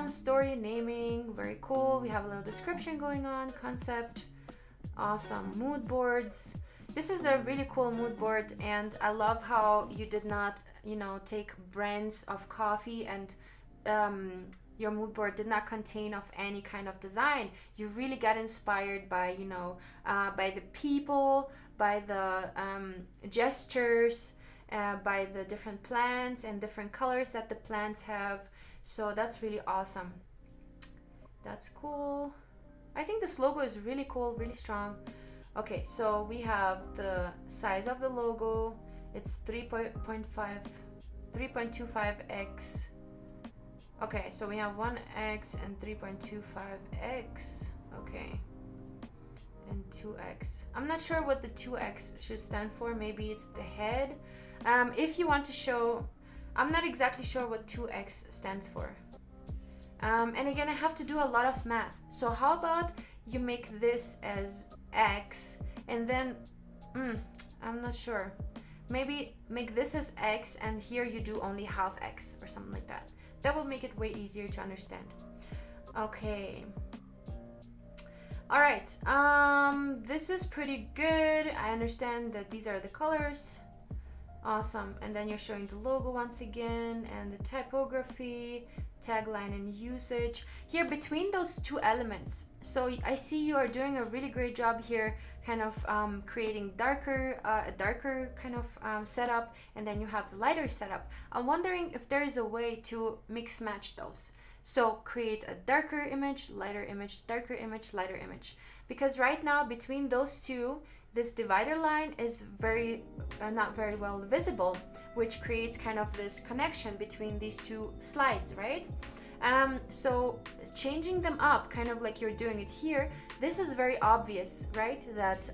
[SPEAKER 1] Story naming, very cool. We have a little description going on. Concept, awesome. Mood boards. This is a really cool mood board, and I love how you did not, you know, take brands of coffee and your mood board did not contain of any kind of design. You really got inspired by, you know, by the people, by the gestures, by the different plants and different colors that the plants have. So that's really awesome. That's cool. I think this logo is really cool, really strong. Okay, so we have the size of the logo. It's 3.25x. Okay, so we have 1x and 3.25x. Okay, and 2x. I'm not sure what the 2x should stand for. Maybe it's the head. If you want to show, I'm not exactly sure what 2x stands for. And again, I have to do a lot of math. So how about you make this as x, and then I'm not sure. Maybe make this as x, and here you do only half x or something like that. That will make it way easier to understand. Okay. All right. This is pretty good. I understand that these are the colors. Awesome. And then you're showing the logo once again, and the typography, tagline, and usage. Here between those two elements. So I see you are doing a really great job here, kind of creating a darker kind of setup, and then you have the lighter setup. I'm wondering if there is a way to mix match those. So create a darker image, lighter image, darker image, lighter image. Because right now between those two, this divider line is not very well visible, which creates kind of this connection between these two slides, right? So changing them up, kind of like you're doing it here, this is very obvious, right? That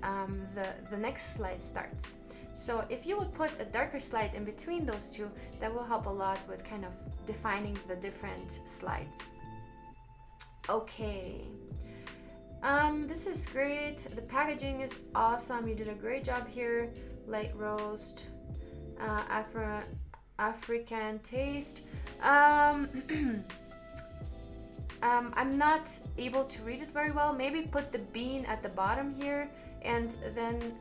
[SPEAKER 1] the next slide starts. So if you would put a darker slide in between those two, that will help a lot with kind of defining the different slides. Okay. This is great. The packaging is awesome. You did a great job here. Light roast, African taste. I'm not able to read it very well. Maybe put the bean at the bottom here, and then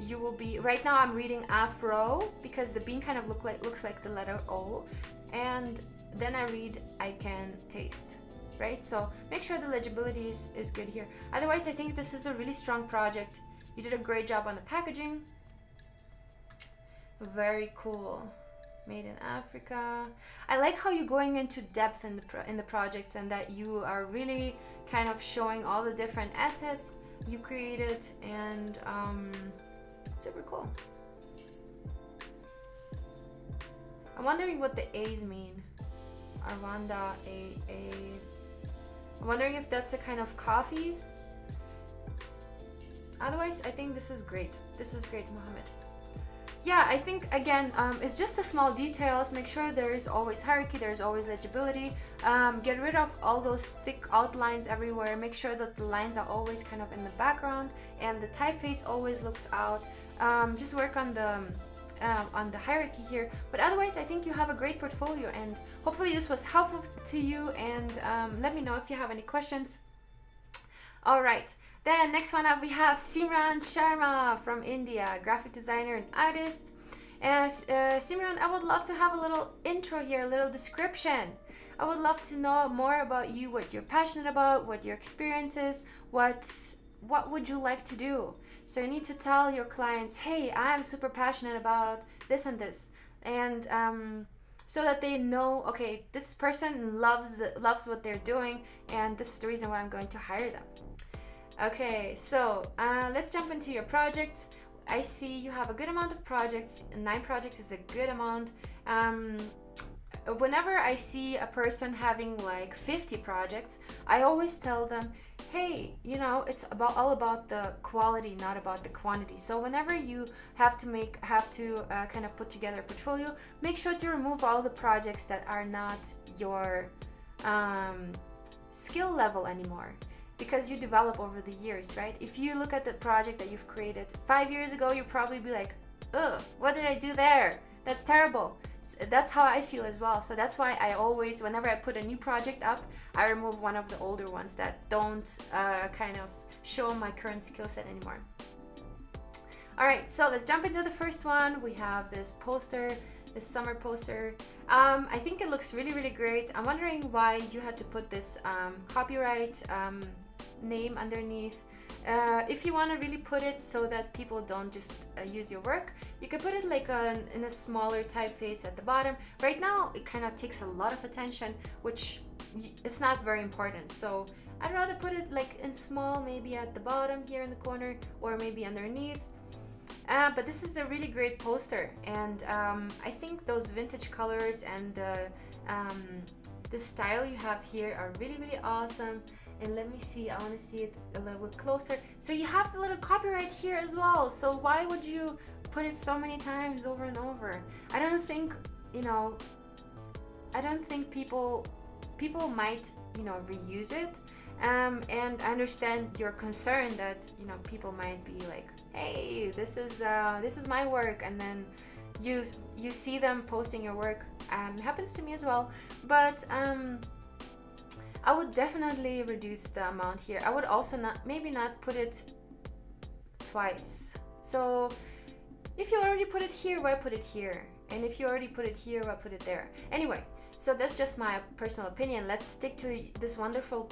[SPEAKER 1] you will be. Right now I'm reading Afro because the bean kind of looks like the letter O, and then I read I can taste. Right? So make sure the legibility is good here. Otherwise, I think this is a really strong project. You did a great job on the packaging. Very cool. Made in Africa. I like how you're going into depth in the projects, and that you are really kind of showing all the different assets you created, and super cool. I'm wondering what the A's mean. Arwanda, A. I'm wondering if that's a kind of coffee. Otherwise, I think this is great. This is great, Mohammed. Yeah, I think again, it's just the small details. Make sure there is always hierarchy, there is always legibility. Get rid of all those thick outlines everywhere. Make sure that the lines are always kind of in the background and the typeface always looks out. Just work on the hierarchy here. But otherwise, I think you have a great portfolio, and hopefully this was helpful to you. And let me know if you have any questions. All right. Then next one up, we have Simran Sharma from India, graphic designer and artist. And Simran, I would love to have a little intro here, a little description. I would love to know more about you, what you're passionate about, what your experience is, what would you like to do. So you need to tell your clients, hey, I'm super passionate about this and this, and so that they know, okay, this person loves what they're doing, and this is the reason why I'm going to hire them. Okay, so let's jump into your projects. I see you have a good amount of projects. 9 projects is a good amount. Whenever I see a person having like 50 projects, I always tell them, hey, you know, it's all about the quality, not about the quantity. So whenever you have to kind of put together a portfolio, make sure to remove all the projects that are not your skill level anymore, because you develop over the years, right? If you look at the project that you've created 5 years ago, you'll probably be like, ugh, what did I do there? That's terrible. That's how I feel as well. So that's why I always, whenever I put a new project up, I remove one of the older ones that don't kind of show my current skill set anymore. All right, so let's jump into the first one. We have this poster, this summer poster. I think it looks really, really great. I'm wondering why you had to put this copyright name underneath. If you want to really put it so that people don't just use your work, you can put it like in a smaller typeface at the bottom. Right now it kind of takes a lot of attention, which it's not very important, so I'd rather put it like in small, maybe at the bottom here in the corner, or maybe underneath. But this is a really great poster, and I think those vintage colors and the style you have here are really, really awesome. And let me see, I want to see it a little bit closer. So you have the little copyright here as well. So why would you put it so many times over and over? I don't think, you know, I don't think people might, you know, reuse it. And I understand your concern that, you know, people might be like, hey, this is my work, and then you see them posting your work. Happens to me as well, but I would definitely reduce the amount here. I would also maybe not put it twice. So if you already put it here, why put it here? And if you already put it here, why put it there? Anyway, so that's just my personal opinion. Let's stick to this wonderful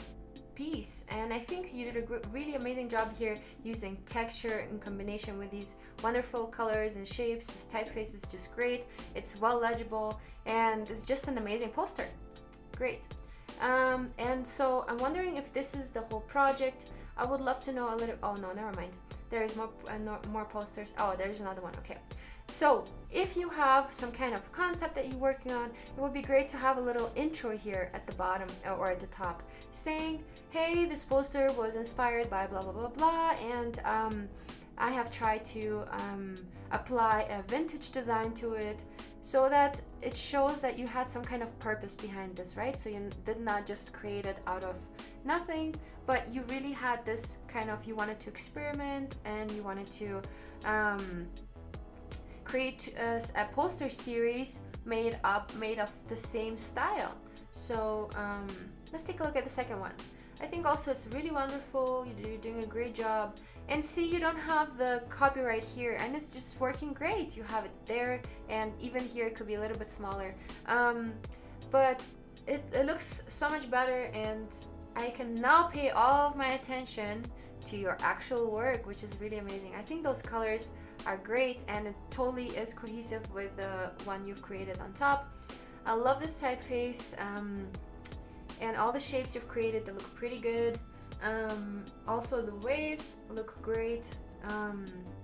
[SPEAKER 1] piece. And I think you did a really amazing job here using texture in combination with these wonderful colors and shapes. This typeface is just great. It's well legible, and it's just an amazing poster. Great. And so I'm wondering if this is the whole project. I would love to know a little. Oh no, never mind. There is more posters. Oh, there's another one. Okay. So if you have some kind of concept that you're working on, it would be great to have a little intro here at the bottom or at the top, saying, hey, this poster was inspired by blah blah blah blah, and I have tried to apply a vintage design to it, so that it shows that you had some kind of purpose behind this, right? So you did not just create it out of nothing, but you really had this kind of, you wanted to experiment, and you wanted to create a poster series made of the same style. So let's take a look at the second one. I think also it's really wonderful. You're doing a great job. And see, you don't have the copyright here, and it's just working great. You have it there, and even here it could be a little bit smaller. But it looks so much better, and I can now pay all of my attention to your actual work, which is really amazing. I think those colors are great, and it totally is cohesive with the one you've created on top. I love this typeface, and all the shapes you've created, they look pretty good. Also the waves look great.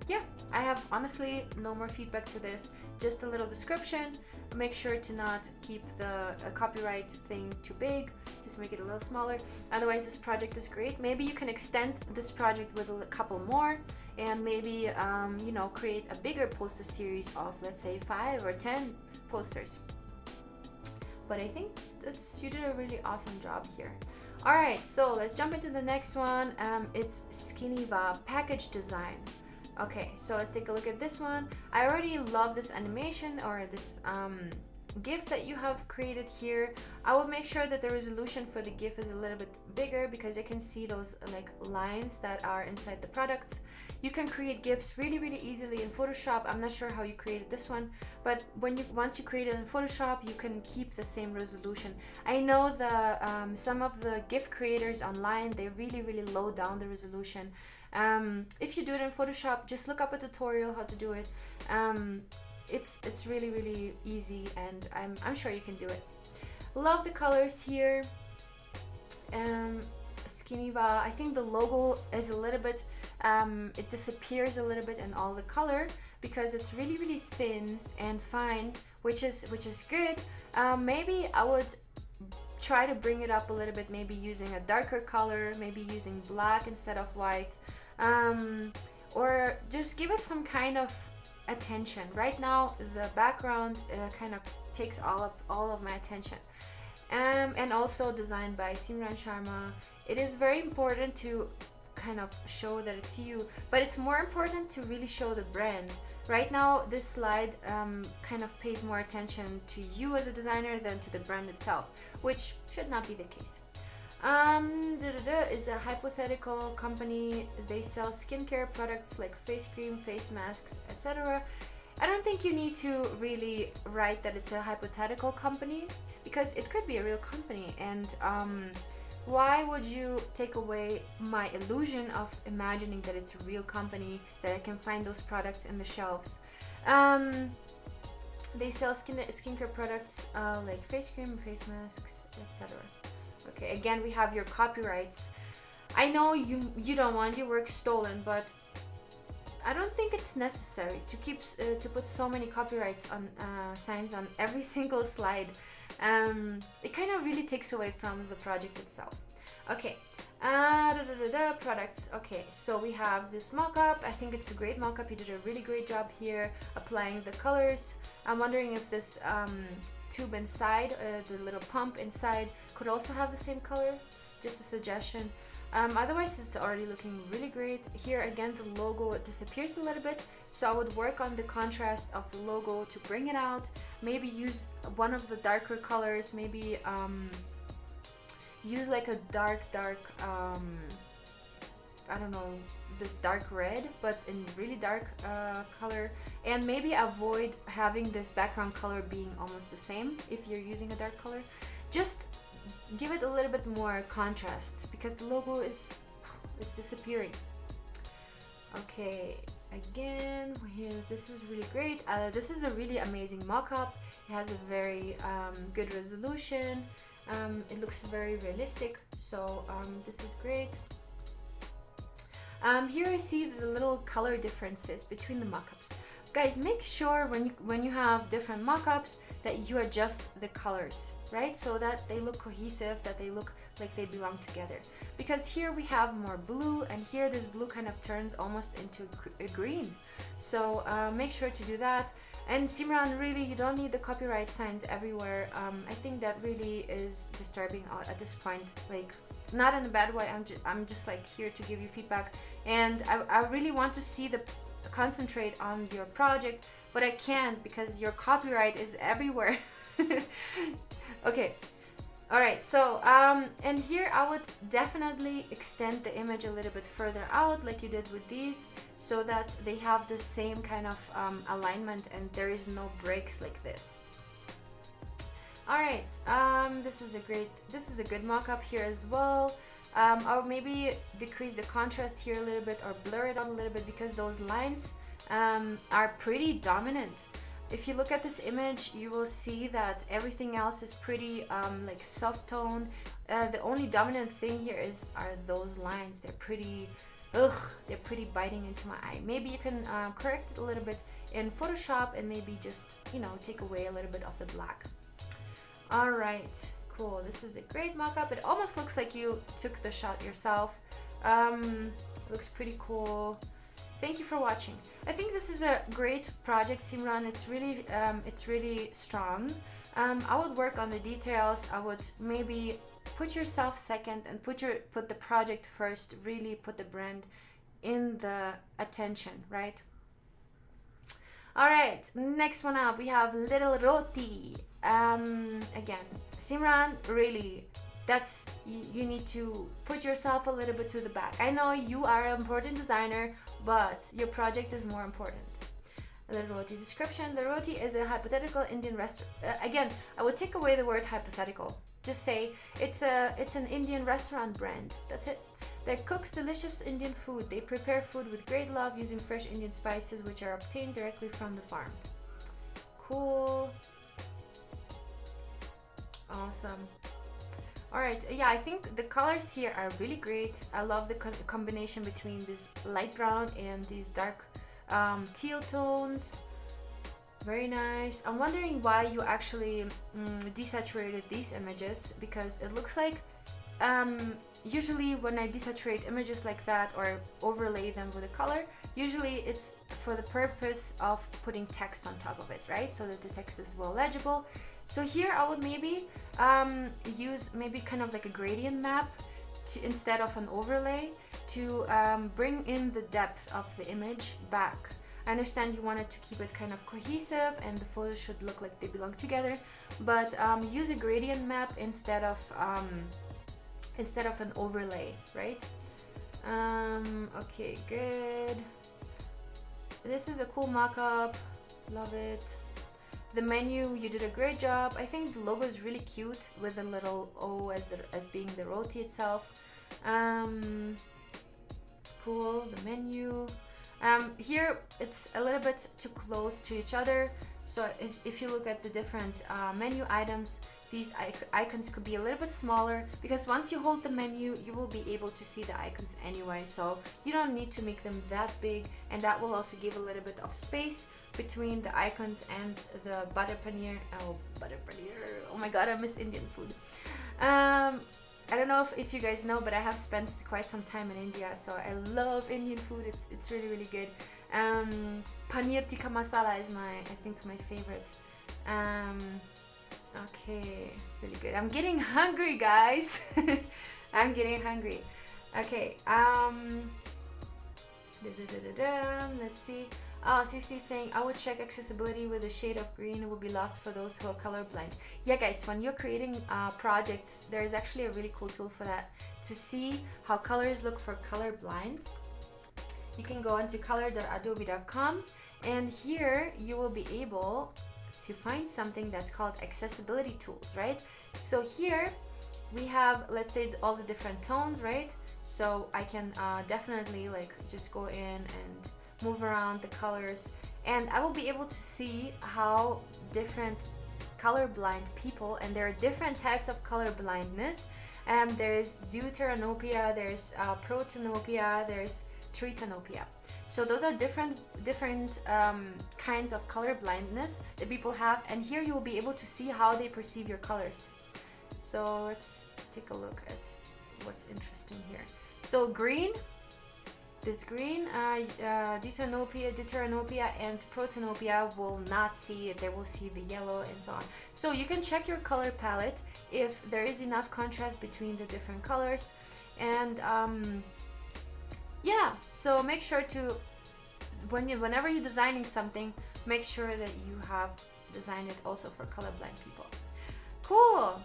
[SPEAKER 1] Yeah, I have honestly no more feedback to this, just a little description. Make sure to not keep the copyright thing too big, just make it a little smaller. Otherwise, this project is great. Maybe you can extend this project with a couple more, and maybe you know, create a bigger poster series of, let's say, 5 or 10 posters. But I think you did a really awesome job here. All right, so let's jump into the next one. It's Skiniva package design. Okay, so let's take a look at this one. I already love this animation, or this GIF that you have created here. I will make sure that the resolution for the GIF is a little bit bigger, because you can see those like lines that are inside the products. You can create GIFs really easily in Photoshop. I'm not sure how you created this one, but once you create it in Photoshop, you can keep the same resolution. I know some of the GIF creators online, they really low down the resolution. If you do it in Photoshop, just look up a tutorial how to do it. It's really easy, and I'm sure you can do it. Love the colors here. Skiniva, I think the logo is a little bit, it disappears a little bit in all the color, because it's really thin and fine, which is good. Maybe I would try to bring it up a little bit, maybe using a darker color, maybe using black instead of white, or just give it some kind of attention. Right now the background kind of takes all of my attention. And also designed by Simran Sharma. It is very important to kind of show that it's you, but it's more important to really show the brand. Right now this slide kind of pays more attention to you as a designer than to the brand itself, which should not be the case. Is a hypothetical company. They sell skincare products like face cream, face masks, etc. I don't think you need to really write that it's a hypothetical company, because it could be a real company, and why would you take away my illusion of imagining that it's a real company, that I can find those products in the shelves? They sell skincare products like face cream, face masks, etc. Okay, again we have your copyrights. I know you don't want your work stolen, but I don't think it's necessary to keep to put so many copyrights on signs on every single slide. It kind of really takes away from the project itself. Okay, products. Okay, so we have this mock-up. I think it's a great mock-up. You did a really great job here applying the colors. I'm wondering if this tube inside, the little pump inside, could also have the same color. Just a suggestion. Otherwise it's already looking really great. Here again the logo disappears a little bit, so I would work on the contrast of the logo to bring it out. Maybe use one of the darker colors, maybe use like a dark I don't know, this dark red, but in really dark color, and maybe avoid having this background color being almost the same if you're using a dark color. Just give it a little bit more contrast, because the logo it's disappearing. Okay, again here, this is really great. This is a really amazing mock-up. It has a very good resolution. It looks very realistic, so this is great. Here I see the little color differences between the mock-ups. Guys, make sure when you have different mock-ups that you adjust the colors, right? So that they look cohesive, that they look like they belong together. Because here we have more blue, and here this blue kind of turns almost into a green. So make sure to do that. And Simran, really, you don't need the copyright signs everywhere. I think that really is disturbing at this point. Like, not in a bad way. I'm just like here to give you feedback, and I really want to see the concentrate on your project, but I can't because your copyright is everywhere. Okay, all right, so and here I would definitely extend the image a little bit further out like you did with these, so that they have the same kind of alignment and there is no breaks like this. All right, this is a good mock-up here as well. I'll maybe decrease the contrast here a little bit or blur it out a little bit, because those lines, are pretty dominant. If you look at this image, you will see that everything else is pretty like soft tone. The only dominant thing here are those lines. They're pretty, they're pretty biting into my eye. Maybe you can correct it a little bit in Photoshop and maybe just, you know, take away a little bit of the black. All right, cool. This is a great mock-up. It almost looks like you took the shot yourself. Looks pretty cool. Thank you for watching. I think this is a great project, Simran. It's really strong. I would work on the details. I would maybe put yourself second and put the project first. Really put the brand in the attention, right? All right, next one up, we have Little Roti. Again, Simran, really, that's, you need to put yourself a little bit to the back. I know you are an important designer, but your project is more important. Little Roti description. Little Roti is a hypothetical Indian restaurant. Again, I would take away the word hypothetical. Just say it's an Indian restaurant brand. That's it. That cooks delicious Indian food. They prepare food with great love using fresh Indian spices which are obtained directly from the farm. Cool. Awesome. All right, yeah, I think the colors here are really great. I love the combination between this light brown and these dark teal tones. Very nice. I'm wondering why you actually desaturated these images, because it looks like usually when I desaturate images like that or overlay them with a color, usually it's for the purpose of putting text on top of it, right? So that the text is well legible. So here I would maybe use maybe kind of like a gradient map instead of an overlay to bring in the depth of the image back. I understand you wanted to keep it kind of cohesive and the photos should look like they belong together, but use a gradient map instead of an overlay, right? Okay, good. This is a cool mock-up, love it. The menu, you did a great job. I think the logo is really cute with a little O as being the roti itself. Cool, the menu. Here it's a little bit too close to each other, so if you look at the different menu items, these icons could be a little bit smaller, because once you hold the menu you will be able to see the icons anyway, so you don't need to make them that big, and that will also give a little bit of space between the icons and the butter paneer. Oh my god, I miss Indian food. I don't know if you guys know, but I have spent quite some time in India, so I love Indian food. It's really, really good. Paneer tikka masala is I think my favorite. Okay, really good. I'm getting hungry, guys. I'm getting hungry. Okay, let's see. Oh, CC saying, I would check accessibility with a shade of green. It will be lost for those who are colorblind. Yeah, guys, when you're creating projects, there's actually a really cool tool for that. To see how colors look for colorblind, you can go into color.adobe.com, and here you will be able to find something that's called accessibility tools, right? So here we have, let's say, all the different tones, right? So I can definitely like just go in and move around the colors, and I will be able to see how different colorblind people, and there are different types of colorblindness. There's deuteranopia, there's protanopia, there's tritanopia. So those are different kinds of color blindness that people have, and here you will be able to see how they perceive your colors. So let's take a look at what's interesting here. So green, this green, deuteranopia and protanopia will not see it. They will see the yellow and so on. So you can check your color palette if there is enough contrast between the different colors, and yeah, so make sure to, whenever you're designing something, make sure that you have designed it also for colorblind people. Cool.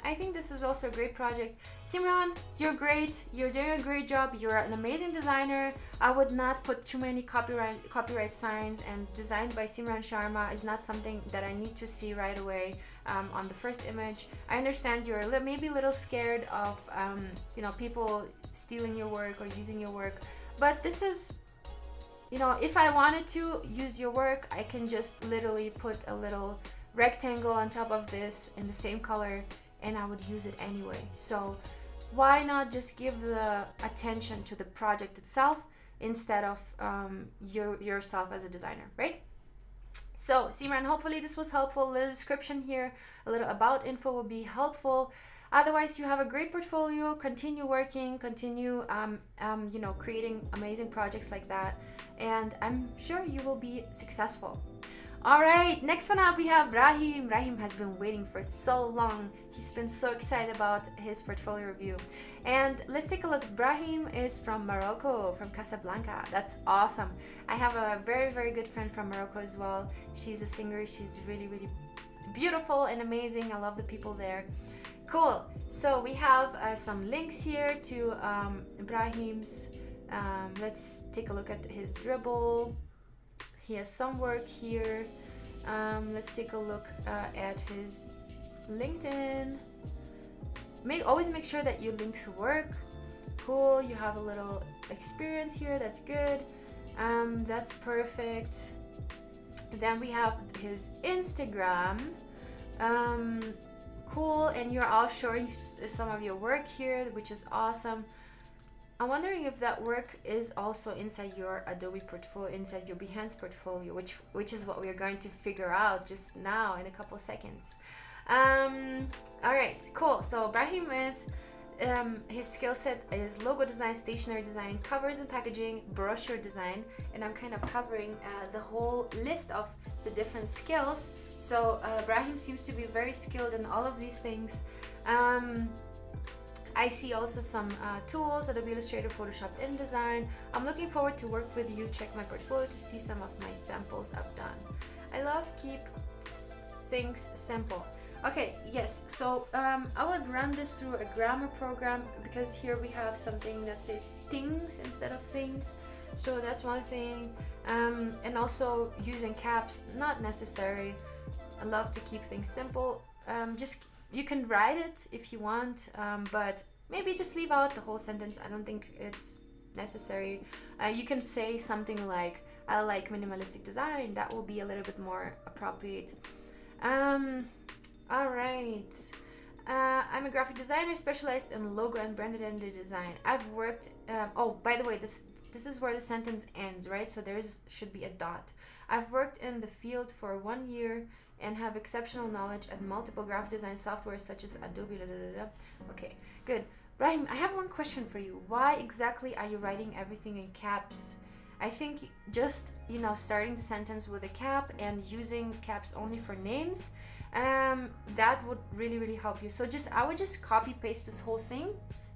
[SPEAKER 1] I think this is also a great project. Simran, you're great. You're doing a great job. You're an amazing designer. I would not put too many copyright signs, and designed by Simran Sharma is not something that I need to see right away on the first image. I understand you're maybe a little scared of people stealing your work or using your work, but this is you know, if I wanted to use your work, I can just literally put a little rectangle on top of this in the same color, and I would use it anyway. So why not just give the attention to the project itself instead of yourself as a designer, right? So Simran, hopefully this was helpful. A little description here, a little about info will be helpful. Otherwise, you have a great portfolio. Continue working, continue you know, creating amazing projects like that, and I'm sure you will be successful. All right, next one up we have Brahim. Brahim has been waiting for so long. He's been so excited about his portfolio review. And let's take a look. Brahim is from Morocco, from Casablanca. That's awesome. I have a very, very good friend from Morocco as well. She's a singer. She's really, really beautiful and amazing. I love the people there. Cool. So we have some links here to Brahim's. Let's take a look at his dribble. He has some work here. Let's take a look at his LinkedIn. Always make sure that your links work. Cool, you have a little experience here, that's good. That's perfect. Then we have his Instagram. Cool, and you're all showing some of your work here, which is awesome. I'm wondering if that work is also inside your Adobe portfolio, inside your Behance portfolio, which is what we're going to figure out just now in a couple seconds. All right, cool. So Brahim is, his skill set is logo design, stationery design, covers and packaging, brochure design, and I'm kind of covering the whole list of the different skills. So Brahim seems to be very skilled in all of these things. I see also some tools, Adobe Illustrator, Photoshop, InDesign. I'm looking forward to work with you. Check my portfolio to see some of my samples I've done. I love keep things simple. Okay, yes, so I would run this through a grammar program because here we have something that says things instead of things. So that's one thing. And also using caps, not necessary. I love to keep things simple. You can write it if you want, but maybe just leave out the whole sentence. I don't think it's necessary. You can say something like, I like minimalistic design. That will be a little bit more appropriate. All right. I'm a graphic designer specialized in logo and brand identity design. I've worked, oh, by the way, this is where the sentence ends, right? So should be a dot. I've worked in the field for 1 year and have exceptional knowledge at multiple graphic design software such as Adobe. Okay, good. Brahim, I have one question for you. Why exactly are you writing everything in caps? I think just, you know, starting the sentence with a cap and using caps only for names, that would really, really help you. So I would just copy paste this whole thing,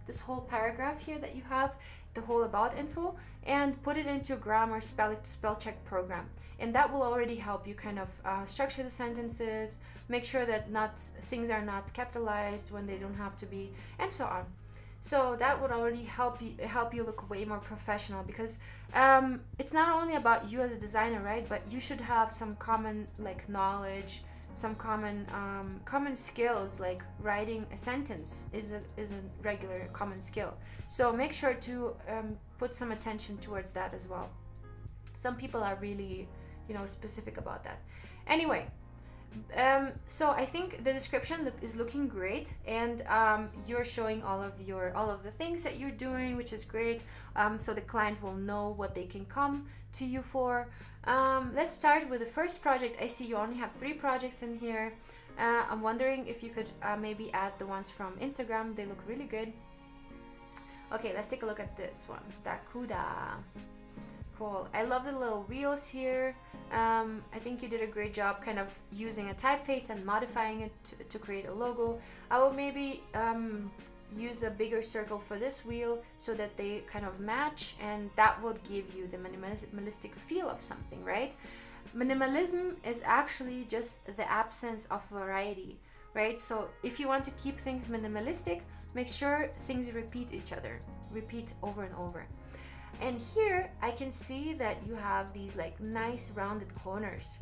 [SPEAKER 1] this whole paragraph here that you have, the whole about info, and put it into a grammar spell check program, and that will already help you kind of structure the sentences, make sure that things are not capitalized when they don't have to be, and so on. So that would already help you look way more professional, because it's not only about you as a designer, right? But you should have some common like knowledge, some common skills, like writing a sentence is a regular common skill. So make sure to put some attention towards that as well. Some people are really, you know, specific about that. Anyway, so I think the description is looking great, and you're showing all of the things that you're doing, which is great. So the client will know what they can come to you for. Let's start with the first project. I see you only have 3 projects in here. I'm wondering if you could maybe add the ones from Instagram. They look really good. Okay, let's take a look at this one. Dakuda. Cool. I love the little wheels here. I think you did a great job kind of using a typeface and modifying it to create a logo. I will maybe use a bigger circle for this wheel so that they kind of match, and that would give you the minimalistic feel of something, right? Minimalism is actually just the absence of variety, right? So if you want to keep things minimalistic, make sure things repeat over and over. And here I can see that you have these like nice rounded corners.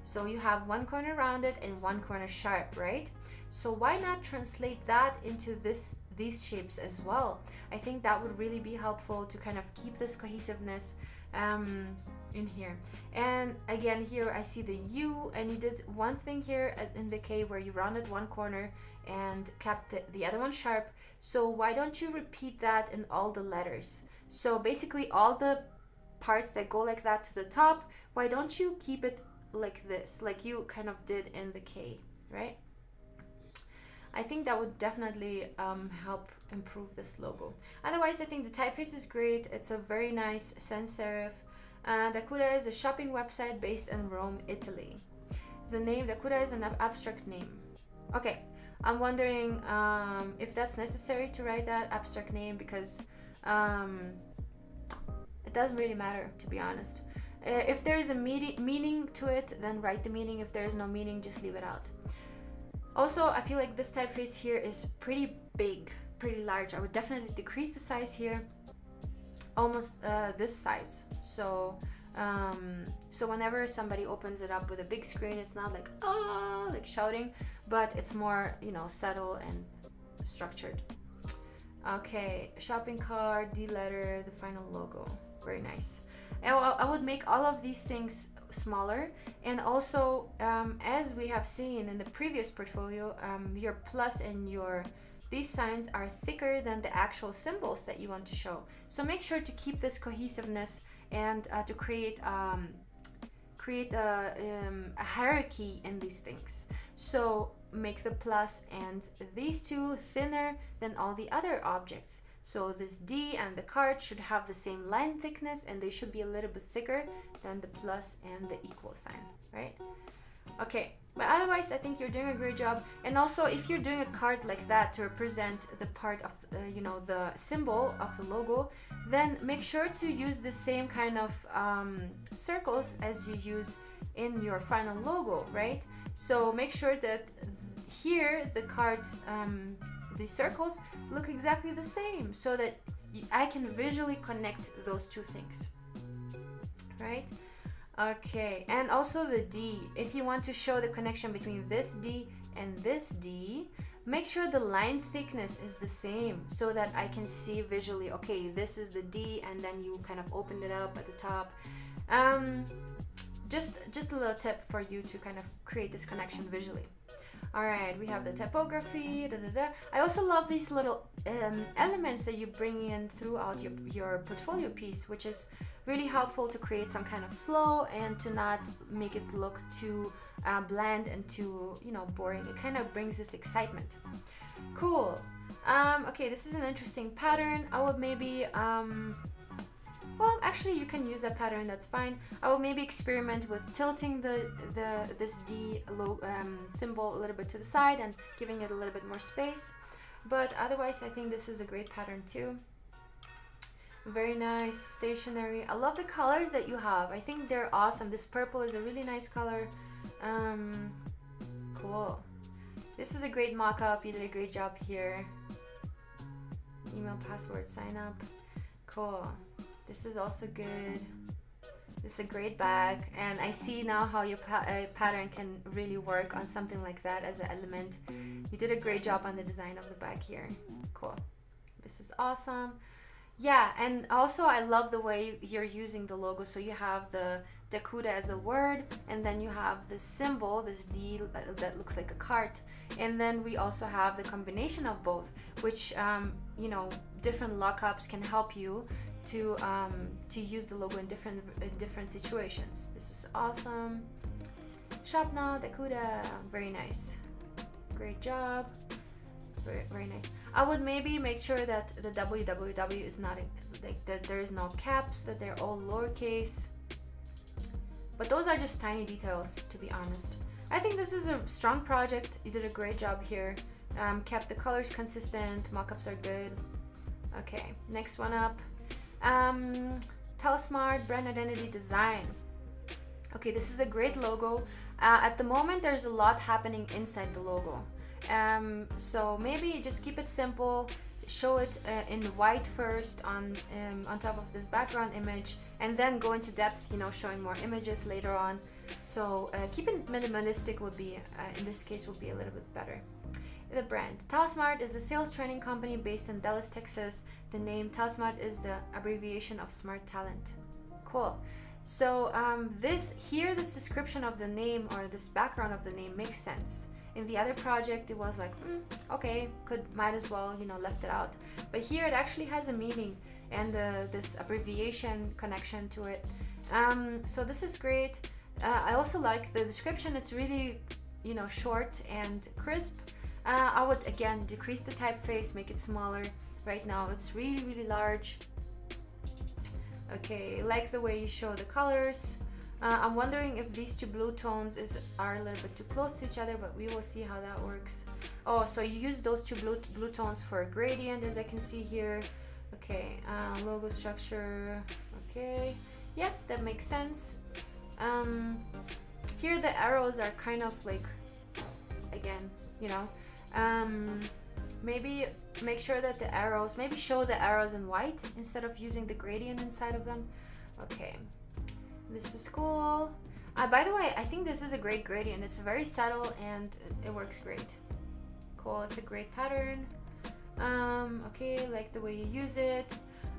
[SPEAKER 1] So you have one corner rounded and one corner sharp, right? So why not translate that into these shapes as well? I think that would really be helpful to kind of keep this cohesiveness. in here. And again, here I see the U, and you did one thing here in the K where you rounded one corner and kept the other one sharp. So why don't you repeat that in all the letters? So basically all the parts that go like that to the top, why don't you keep it like this, like you kind of did in the K, right? I think that would definitely help improve this logo. Otherwise, I think the typeface is great. It's a very nice sans serif. Dakuda is a shopping website based in Rome, Italy. The name Dakuda is an abstract name. Okay, I'm wondering if that's necessary to write that abstract name, because it doesn't really matter, to be honest. If there is a meaning to it, then write the meaning. If there is no meaning, just leave it out. Also, I feel like this typeface here is pretty big, pretty large. I would definitely decrease the size here, almost this size. So whenever somebody opens it up with a big screen, it's not like like shouting, but it's more, you know, subtle and structured. Okay, shopping cart, D letter, the final logo. Very nice. And I would make all of these things smaller, and also as we have seen in the previous portfolio, your plus and these signs are thicker than the actual symbols that you want to show. So make sure to keep this cohesiveness and to create a hierarchy in these things. So make the plus and these two thinner than all the other objects. So this D and the card should have the same line thickness, and they should be a little bit thicker than the plus and the equal sign, right? Okay, but otherwise I think you're doing a great job. And also, if you're doing a card like that to represent the part of you know, the symbol of the logo, then make sure to use the same kind of circles as you use in your final logo, right? So make sure that here the card these circles look exactly the same, so that I can visually connect those two things, right? Okay, and also the D. If you want to show the connection between this D and this D, make sure the line thickness is the same, so that I can see visually, okay, this is the D, and then you kind of opened it up at the top. Just a little tip for you to kind of create this connection visually. All right, we have the typography. I also love these little elements that you bring in throughout your portfolio piece, which is really helpful to create some kind of flow and to not make it look too bland and too, you know, boring. It kind of brings this excitement. Cool. Okay, this is an interesting pattern. I would maybe well, actually, you can use that pattern, that's fine. I will maybe experiment with tilting this D symbol a little bit to the side and giving it a little bit more space. But otherwise, I think this is a great pattern too. Very nice, stationary. I love the colors that you have. I think they're awesome. This purple is a really nice color. Cool. This is a great mock-up. You did a great job here. Email, password, sign up. Cool. This is also good. This is a great bag, and I see now how your pattern can really work on something like that as an element. You did a great job on the design of the bag here. Cool. This is awesome. Yeah, and also I love the way you're using the logo. So you have the Dakuda as a word, and then you have this symbol, this D that looks like a cart, and then we also have the combination of both, which you know, different lockups can help you to use the logo in different situations. This is awesome. Shop now, Dakuda. Very nice. Great job. Very, very nice. I would maybe make sure that the www is not like that. There is no caps. That they're all lowercase. But those are just tiny details, to be honest. I think this is a strong project. You did a great job here. Kept the colors consistent. Mockups are good. Okay, next one up. Telesmart brand identity design. Okay, this is a great logo. At the moment, there's a lot happening inside the logo. So maybe just keep it simple. Show it in white first on top of this background image, and then go into depth, you know, showing more images later on. So keep it minimalistic would be, in this case, would be a little bit better. The brand. Telesmart is a sales training company based in Dallas, Texas. The name Telesmart is the abbreviation of smart talent. Cool. So this description of the name or this background of the name makes sense. In the other project, it was like, okay, might as well, left it out. But here it actually has a meaning and this abbreviation connection to it. So this is great. I also like the description. It's really, short and crisp. I would again decrease the typeface, make it smaller. Right now it's really, really large. Okay, like the way you show the colors. I'm wondering if these two blue tones are a little bit too close to each other, but we will see how that works. Oh, so you use those two blue tones for a gradient, as I can see here. Okay, logo structure. Okay, yep, that makes sense. Here the arrows are kind of like, again, maybe make sure that the arrows, maybe show the arrows in white instead of using the gradient inside of them. Okay, this is cool. By the way, I think this is a great gradient. It's very subtle and it works great. Cool, it's a great pattern. Okay, like the way you use it.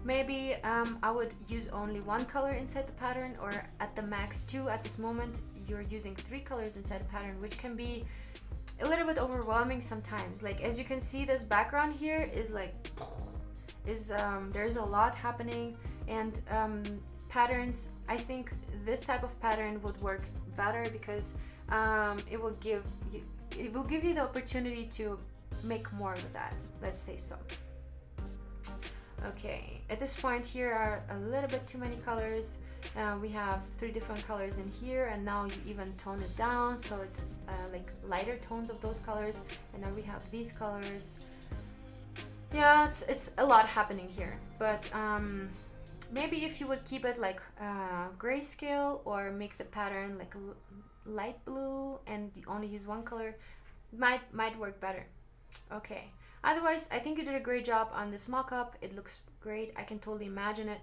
[SPEAKER 1] Maybe I would use only one color inside the pattern, or at the max 2. At this moment you're using 3 colors inside the pattern, which can be a little bit overwhelming sometimes. Like, as you can see, this background here is like there's a lot happening, and patterns, I think this type of pattern would work better because it will give you the opportunity to make more with that, let's say so. Okay, at this point here are a little bit too many colors. We have 3 different colors in here, and now you even tone it down, so it's like lighter tones of those colors, and then we have these colors. Yeah, it's a lot happening here, but maybe if you would keep it like grayscale, or make the pattern like light blue and you only use one color, might work better. Okay, otherwise I think you did a great job on this mock-up. It looks great. I can totally imagine it.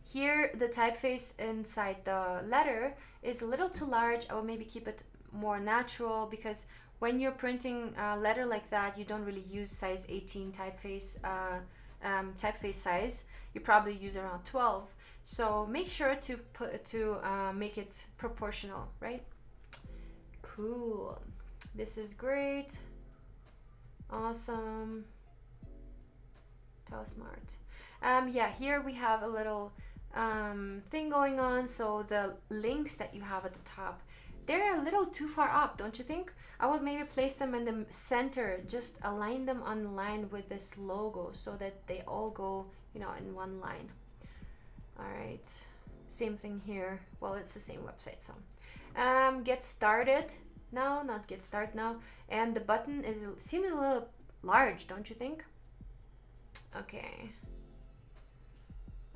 [SPEAKER 1] Here the typeface inside the letter is a little too large. I would maybe keep it more natural, because when you're printing a letter like that, you don't really use size 18 typeface size. You probably use around 12. So make sure to make it proportional, right? Cool. This is great. Awesome. Telesmart. Yeah, here we have a little thing going on. So the links that you have at the top, they're a little too far up, don't you think? I would maybe place them in the center, just align them on the line with this logo so that they all go, in one line. All right, same thing here. Well, it's the same website. So get started now, not get start now. And the button seems a little large, don't you think? Okay.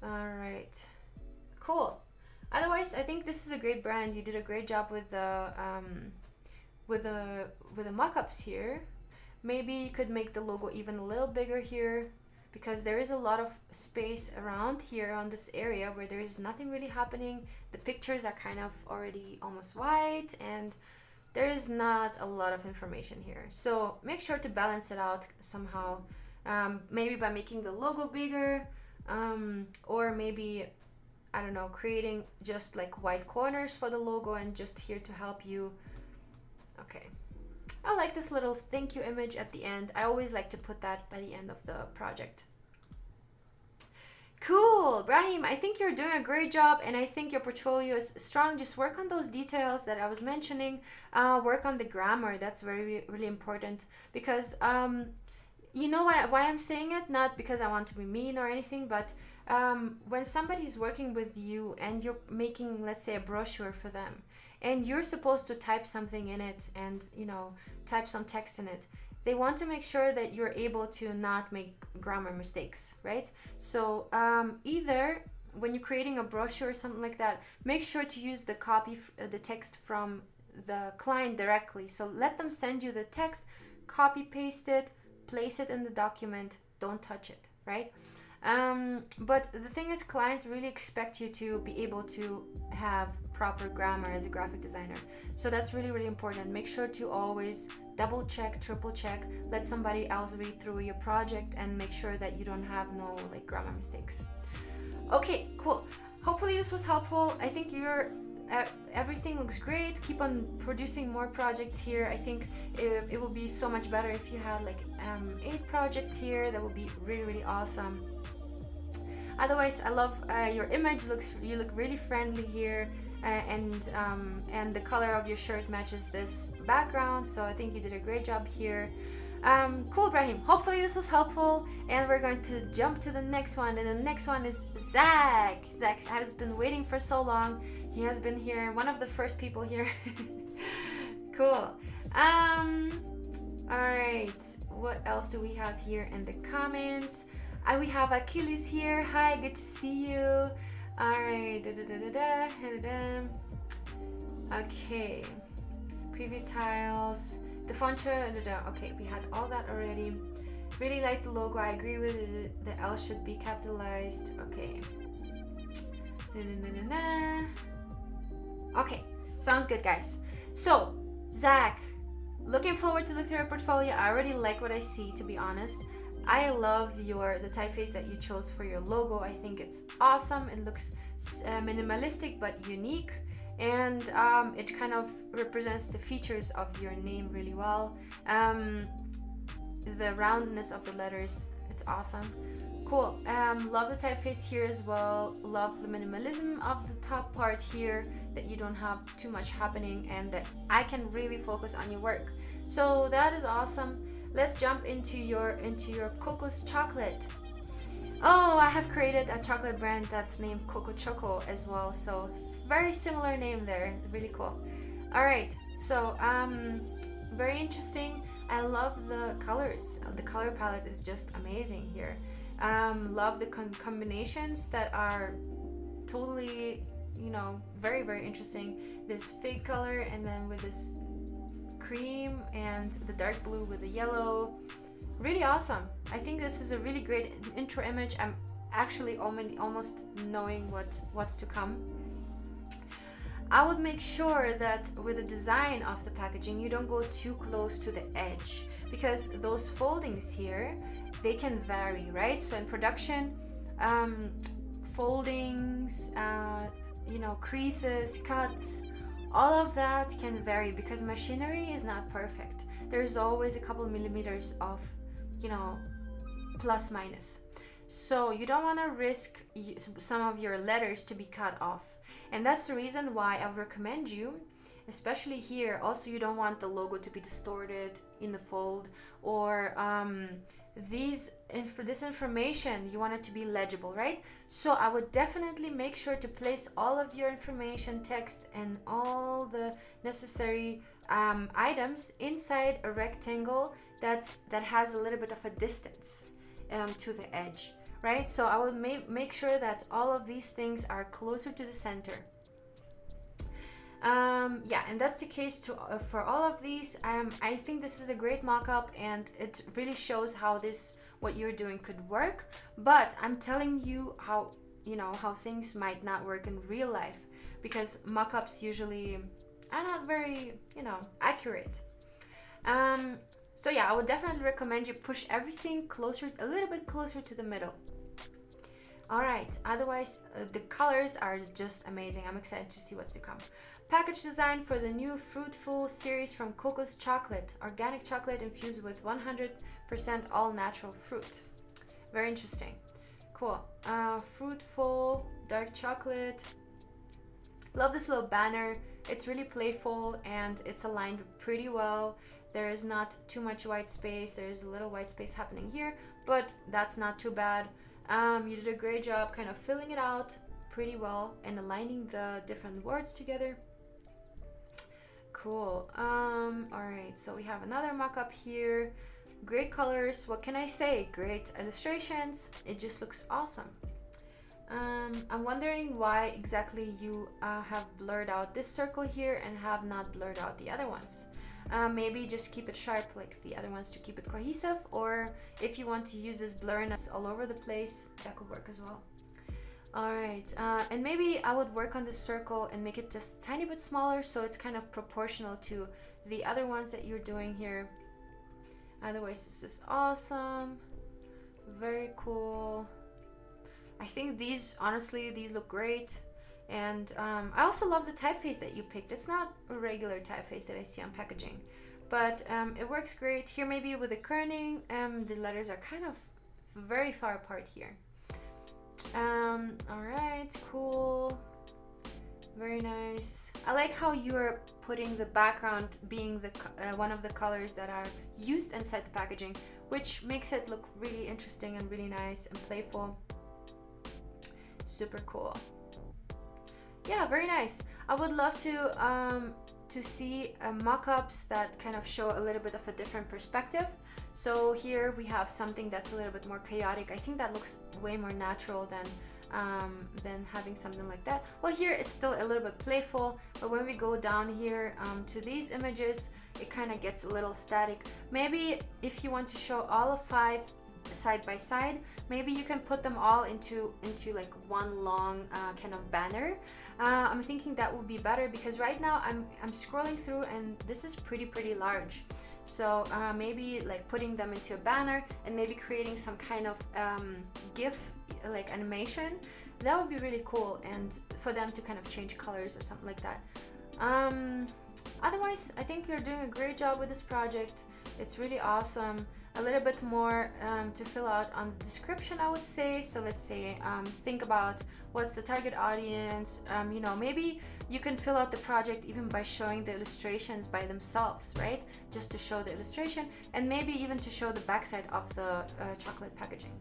[SPEAKER 1] All right, cool. Otherwise, I think this is a great brand. You did a great job with the mock-ups here. Maybe you could make the logo even a little bigger here, because there is a lot of space around here on this area where there is nothing really happening. The pictures are kind of already almost white, and there is not a lot of information here. So make sure to balance it out somehow. Maybe by making the logo bigger, or maybe, I don't know, creating just like white corners for the logo and just here to help you. Okay, I like this little thank you image at the end. I always like to put that by the end of the project. Cool, Brahim, I think you're doing a great job, and I think your portfolio is strong. Just work on those details that I was mentioning. Work on the grammar. That's very, really important, because you know why I'm saying it? Not because I want to be mean or anything, but when somebody's working with you and you're making, let's say, a brochure for them, and you're supposed to type something in it and, type some text in it, they want to make sure that you're able to not make grammar mistakes, right? So either when you're creating a brochure or something like that, make sure to use the the text from the client directly. So let them send you the text, copy paste it, place it in the document, don't touch it, right? But the thing is, clients really expect you to be able to have proper grammar as a graphic designer. So that's really, really important. Make sure to always double check, triple check, let somebody else read through your project and make sure that you don't have no grammar mistakes. Okay, cool. hopefully this was helpful. I think everything looks great. Keep on producing more projects here. I think it will be so much better if you had like 8 projects here. That would be really, really awesome. Otherwise, I love your image. You look really friendly here, and the color of your shirt matches this background. So I think you did a great job here. Cool, Brahim. Hopefully this was helpful, and we're going to jump to the next one. And the next one is Zach. Zach has been waiting for so long. He has been here, one of the first people here. Cool. All right. What else do we have here in the comments? We have Achilles here. Hi, good to see you. All right. Okay. Preview tiles. The font. Okay, we had all that already. Really like the logo. I agree with it. The L should be capitalized. Okay. Okay, sounds good, guys. So, Zach, looking forward to look through your portfolio. I already like what I see, to be honest. I love the typeface that you chose for your logo. I think it's awesome. It looks minimalistic but unique, and it kind of represents the features of your name really well. The roundness of the letters, it's awesome. Cool. Love the typeface here as well. Love the minimalism of the top part here, that you don't have too much happening and that I can really focus on your work. So that is awesome. Let's jump into your Coco's chocolate. Oh, I have created a chocolate brand that's named Coco Choco as well. So very similar name there. Really cool. All right. So very interesting. I love the colors. The color palette is just amazing here. Love the combinations that are totally, very, very interesting. This fig color, and then with this cream, and the dark blue with the yellow. Really awesome. I think this is a really great intro image. I'm actually almost knowing what's to come. I would make sure that with the design of the packaging, you don't go too close to the edge, because those foldings here, they can vary, right? So in production, foldings, creases, cuts, all of that can vary because machinery is not perfect. There's always a couple millimeters of, plus minus. So you don't want to risk some of your letters to be cut off. And that's the reason why I recommend you, especially here, also you don't want the logo to be distorted in the fold, or for this information, you want it to be legible, right? So I would definitely make sure to place all of your information, text, and all the necessary items inside a rectangle that has a little bit of a distance to the edge, right? So I would make sure that all of these things are closer to the center. Yeah, and that's the case for all of these. I think this is a great mock-up, and it really shows how what you're doing could work. But I'm telling you how things might not work in real life, because mock-ups usually are not very accurate. So yeah, I would definitely recommend you push everything a little bit closer to the middle. All right. Otherwise, the colors are just amazing. I'm excited to see what's to come. Package design for the new Fruitful series from Coco's Chocolate. Organic chocolate infused with 100% all natural fruit. Very interesting. Cool. Fruitful, dark chocolate. Love this little banner. It's really playful and it's aligned pretty well. There is not too much white space. There is a little white space happening here, but that's not too bad. You did a great job kind of filling it out pretty well and aligning the different words together. Cool. All right, so we have another mock-up here. Great colors. What can I say? Great illustrations. It just looks awesome. I'm wondering why exactly you have blurred out this circle here and have not blurred out the other ones. Maybe just keep it sharp like the other ones to keep it cohesive, or if you want to use this blurriness all over the place, that could work as well. All right, and maybe I would work on this circle and make it just a tiny bit smaller so it's kind of proportional to the other ones that you're doing here. Otherwise, this is awesome. Very cool. I think these, honestly, these look great. And I also love the typeface that you picked. It's not a regular typeface that I see on packaging, but it works great. Here maybe with the kerning, the letters are kind of very far apart here. All right, cool. Very nice. I like how you're putting the background being the one of the colors that are used inside the packaging, which makes it look really interesting and really nice and playful. Super cool. Yeah, very nice. I would love to see mock-ups that kind of show a little bit of a different perspective. So here we have something that's a little bit more chaotic. I think that looks way more natural than having something like that. Well, here it's still a little bit playful, but when we go down here to these images, it kind of gets a little static. Maybe if you want to show all of 5 side by side, maybe you can put them all into like one long kind of banner. I'm thinking that would be better, because right now I'm scrolling through and this is pretty large. So maybe like putting them into a banner and maybe creating some kind of GIF like animation, that would be really cool, and for them to kind of change colors or something like that. Otherwise, I think you're doing a great job with this project. It's really awesome. A little bit more to fill out on the description, I would say. So let's say think about what's the target audience. You know, maybe you can fill out the project even by showing the illustrations by themselves, right? Just to show the illustration, and maybe even to show the backside of the chocolate packaging.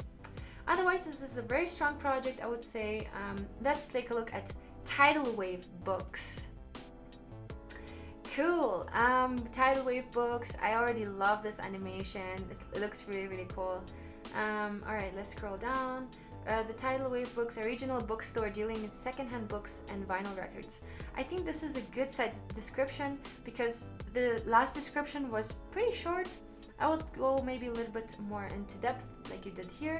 [SPEAKER 1] Otherwise, this is a very strong project, I would say. Let's take a look at Tidal Wave books. Cool. Tidal Wave books. I already love this animation. It looks really cool. All right, let's scroll down. The Tidal Wave books, a regional bookstore dealing in secondhand books and vinyl records. I think this is a good site description, because the last description was pretty short. I would go maybe a little bit more into depth like you did here.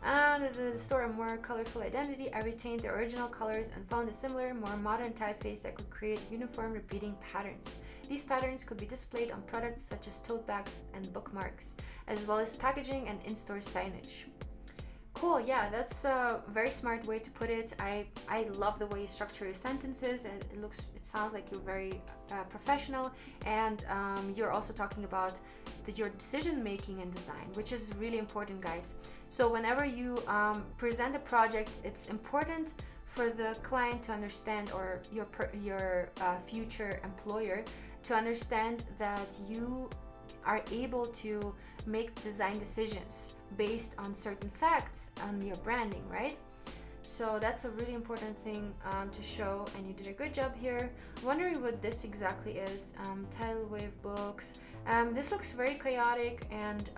[SPEAKER 1] The store a more colorful identity. I retained the original colors and found a similar, more modern typeface that could create uniform repeating patterns. These patterns could be displayed on products such as tote bags and bookmarks, as well as packaging and in-store signage. Cool, yeah, that's a very smart way to put it. I love the way you structure your sentences, and it sounds like you're very professional, and you're also talking about your decision making and design, which is really important, guys. So whenever you present a project, it's important for the client to understand, or your future employer to understand, that you are able to make design decisions based on certain facts on your branding, right? So that's a really important thing to show, and you did a good job here. I'm wondering what this exactly is. Tidal Wave books. This looks very chaotic, and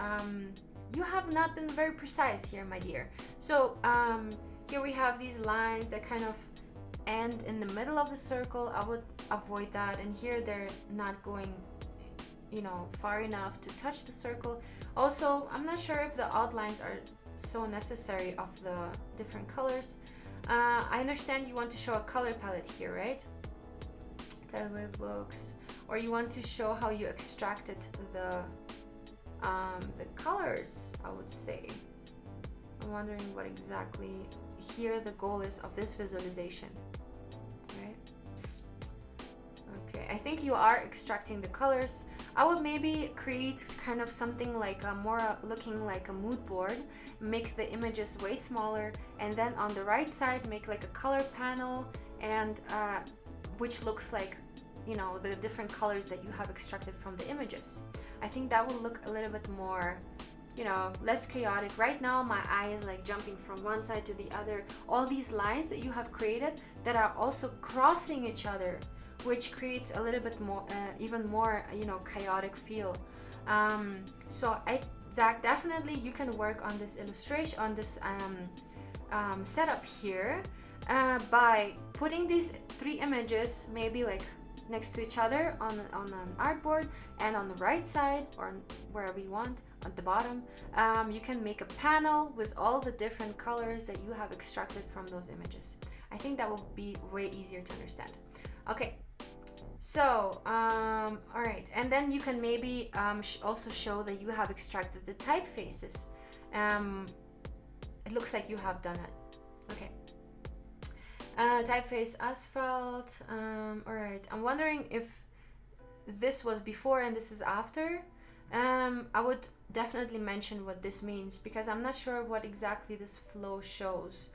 [SPEAKER 1] you have not been very precise here, my dear. So here we have these lines that kind of end in the middle of the circle. I would avoid that, and here they're not going, you know, far enough to touch the circle. Also, I'm not sure if the outlines are so necessary of the different colors. I understand you want to show a color palette here, right? Tidal Wave books. Or you want to show how you extracted the colors, I would say. I'm wondering what exactly here the goal is of this visualization, right? Okay, I think you are extracting the colors. I would maybe create kind of something like a more looking like a mood board, make the images way smaller, and then on the right side make like a color panel, and which looks like, you know, the different colors that you have extracted from the images. I think that will look a little bit more, you know, less chaotic. Right now my eye is like jumping from one side to the other. All these lines that you have created that are also crossing each other, which creates a little bit more, even more, you know, chaotic feel. So Zach, definitely you can work on this illustration, on this setup here, by putting these 3 images maybe like next to each other on an artboard, and on the right side, or wherever you want, at the bottom, you can make a panel with all the different colors that you have extracted from those images. I think that will be way easier to understand. Okay, so all right, and then you can maybe also show that you have extracted the typefaces. It looks like you have done it. Okay. Typeface asphalt. All right. I'm wondering if this was before and this is after. I would definitely mention what this means because I'm not sure what exactly this flow shows.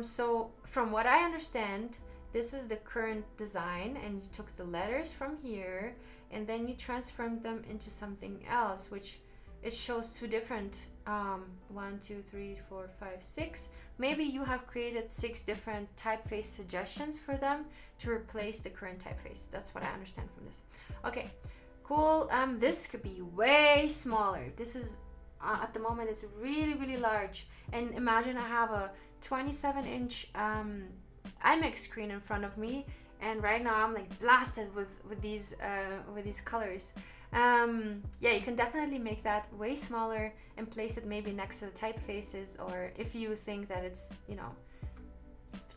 [SPEAKER 1] So from what I understand, this is the current design and you took the letters from here and then you transformed them into something else, which it shows two different 1, 2, 3, 4, 5, 6. Maybe you have created 6 different typeface suggestions for them to replace the current typeface. That's what I understand from this. Okay, cool. This could be way smaller. This is at the moment it's really large, and imagine I have a 27-inch IMAX screen in front of me, and right now I'm like blasted with these colors. Yeah, you can definitely make that way smaller and place it maybe next to the typefaces, or if you think that it's, you know,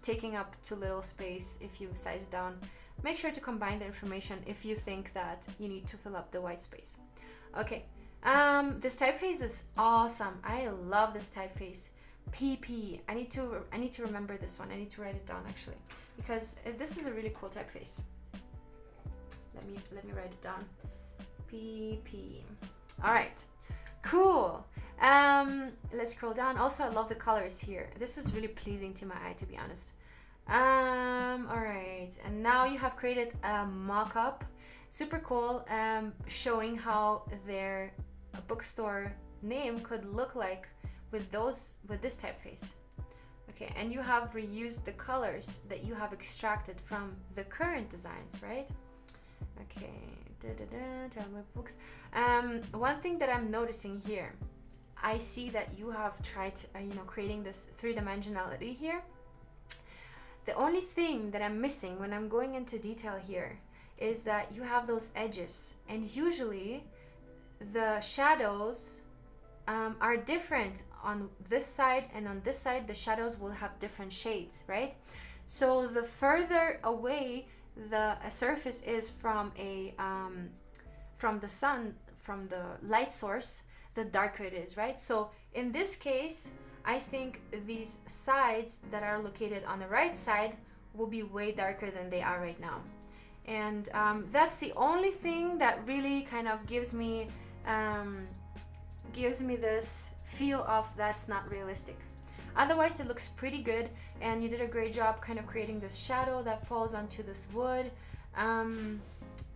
[SPEAKER 1] taking up too little space, if you size it down, make sure to combine the information if you think that you need to fill up the white space. Okay, this typeface is awesome. I love this typeface. PP. I need to remember this one. I need to write it down actually, because this is a really cool typeface. Let me write it down. PP. All right, cool. Let's scroll down. Also, I love the colors here. This is really pleasing to my eye, to be honest. All right, and now you have created a mock-up. Super cool. Showing how their bookstore name could look like with this typeface. Okay, and you have reused the colors that you have extracted from the current designs, right? Okay, tell my books. One thing that I'm noticing here, I see that you have tried creating this 3-dimensionality here. The only thing that I'm missing when I'm going into detail here is that you have those edges, and usually the shadows are different on this side, and on this side the shadows will have different shades, right? So the further away the surface is from the sun, from the light source, the darker it is, right? So in this case, I think these sides that are located on the right side will be way darker than they are right now, and that's the only thing that really kind of gives me this feel of that's not realistic. Otherwise it looks pretty good, and you did a great job kind of creating this shadow that falls onto this wood.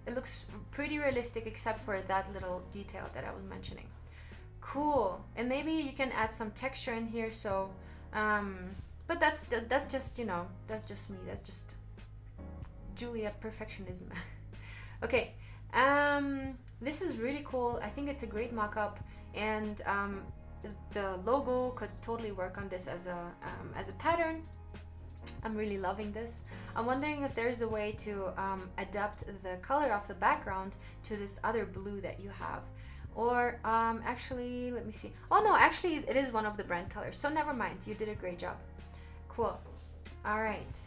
[SPEAKER 1] It looks pretty realistic except for that little detail that I was mentioning. Cool. And maybe you can add some texture in here, so but that's just, you know, that's just me, that's just Julia perfectionism. Okay, this is really cool. I think it's a great mock-up, and the logo could totally work on this as a pattern. I'm really loving this. I'm wondering if there's a way to adapt the color of the background to this other blue that you have, or actually let me see. Oh no, actually it is one of the brand colors, so never mind, you did a great job. Cool. All right,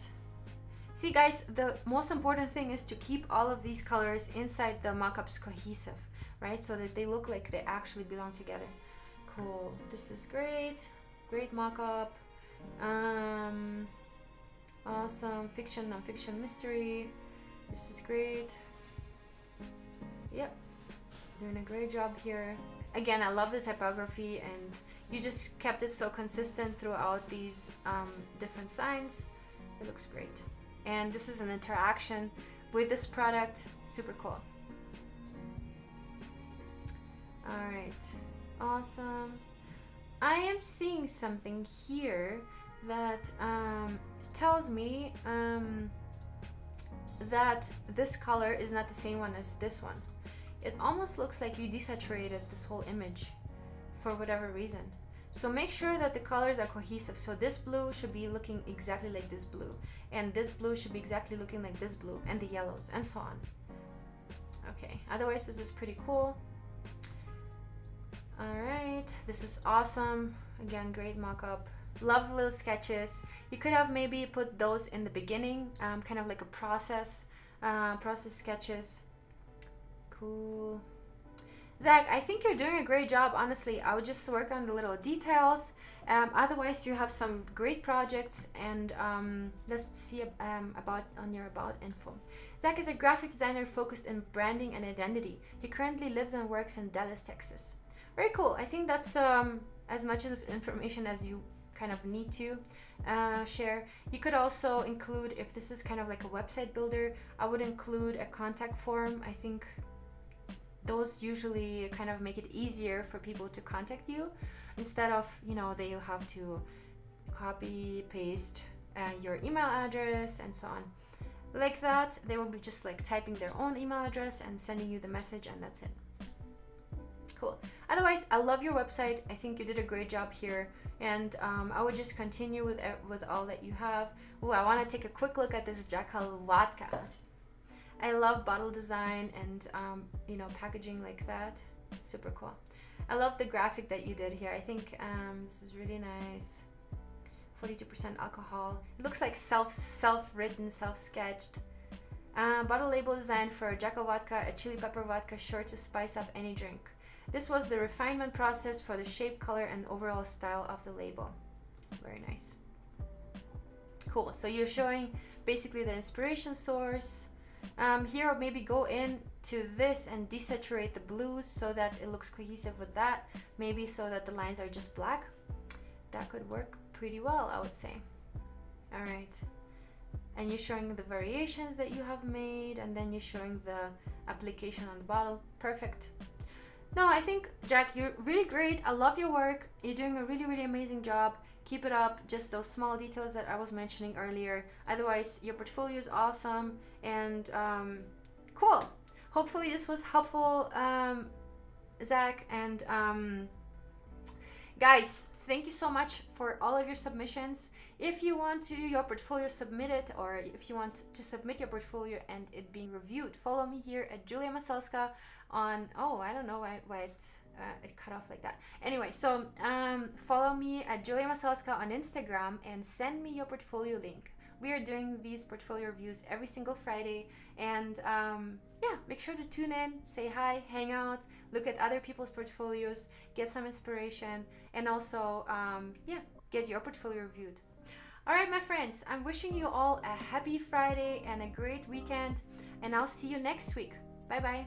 [SPEAKER 1] see guys, the most important thing is to keep all of these colors inside the mock-ups cohesive, right, so that they look like they actually belong together. Cool, this is great mock-up. Awesome. Fiction, non-fiction, mystery. This is great. Yep, doing a great job here. Again, I love the typography, and you just kept it so consistent throughout these different signs. It looks great, and this is an interaction with this product. Super cool. All right, awesome. I am seeing something here that tells me that this color is not the same one as this one. It almost looks like you desaturated this whole image for whatever reason. So make sure that the colors are cohesive. So this blue should be looking exactly like this blue, and this blue should be exactly looking like this blue, and the yellows, and so on. Okay, otherwise this is pretty cool. All right, this is awesome. Again, great mock-up. Love the little sketches. You could have maybe put those in the beginning, kind of like a process sketches. Cool. Zach, I think you're doing a great job. Honestly, I would just work on the little details. Otherwise, you have some great projects, and let's see about on your about info. Zach is a graphic designer focused in branding and identity. He currently lives and works in Dallas, Texas. Very cool. I think that's as much of information as you kind of need to share. You could also include, if this is kind of like a website builder, I would include a contact form. I think those usually kind of make it easier for people to contact you, instead of, you know, they have to copy paste your email address and so on like that. They will be just like typing their own email address and sending you the message, and that's it. Cool. Otherwise, I love your website. I think you did a great job here, and I would just continue with all that you have. Ooh, I want to take a quick look at this Jackal vodka. I love bottle design and you know, packaging like that. Super cool. I love the graphic that you did here. I think this is really nice. 42% alcohol. It looks like self-written, self-sketched. Bottle label design for Jackal vodka, a chili pepper vodka, sure to spice up any drink. This was the refinement process for the shape, color, and overall style of the label. Very nice. Cool. So you're showing basically the inspiration source. Here, maybe go into this and desaturate the blues so that it looks cohesive with that. Maybe so that the lines are just black. That could work pretty well, I would say. All right. And you're showing the variations that you have made, and then you're showing the application on the bottle. Perfect. No, I think, Jack, you're really great. I love your work. You're doing a really, really amazing job. Keep it up. Just those small details that I was mentioning earlier. Otherwise, your portfolio is awesome and cool. Hopefully this was helpful, Zach. And guys, thank you so much for all of your submissions. If you want to your portfolio submitted, or if you want to submit your portfolio and it being reviewed, follow me here at Julia Maselska on, oh, I don't know why it cut off like that. Anyway, so follow me at Julia Maselska on Instagram and send me your portfolio link. We are doing these portfolio reviews every single Friday, and yeah, make sure to tune in, say hi, hang out, look at other people's portfolios, get some inspiration, and also yeah, get your portfolio reviewed. All right, my friends, I'm wishing you all a happy Friday and a great weekend, and I'll see you next week. Bye bye.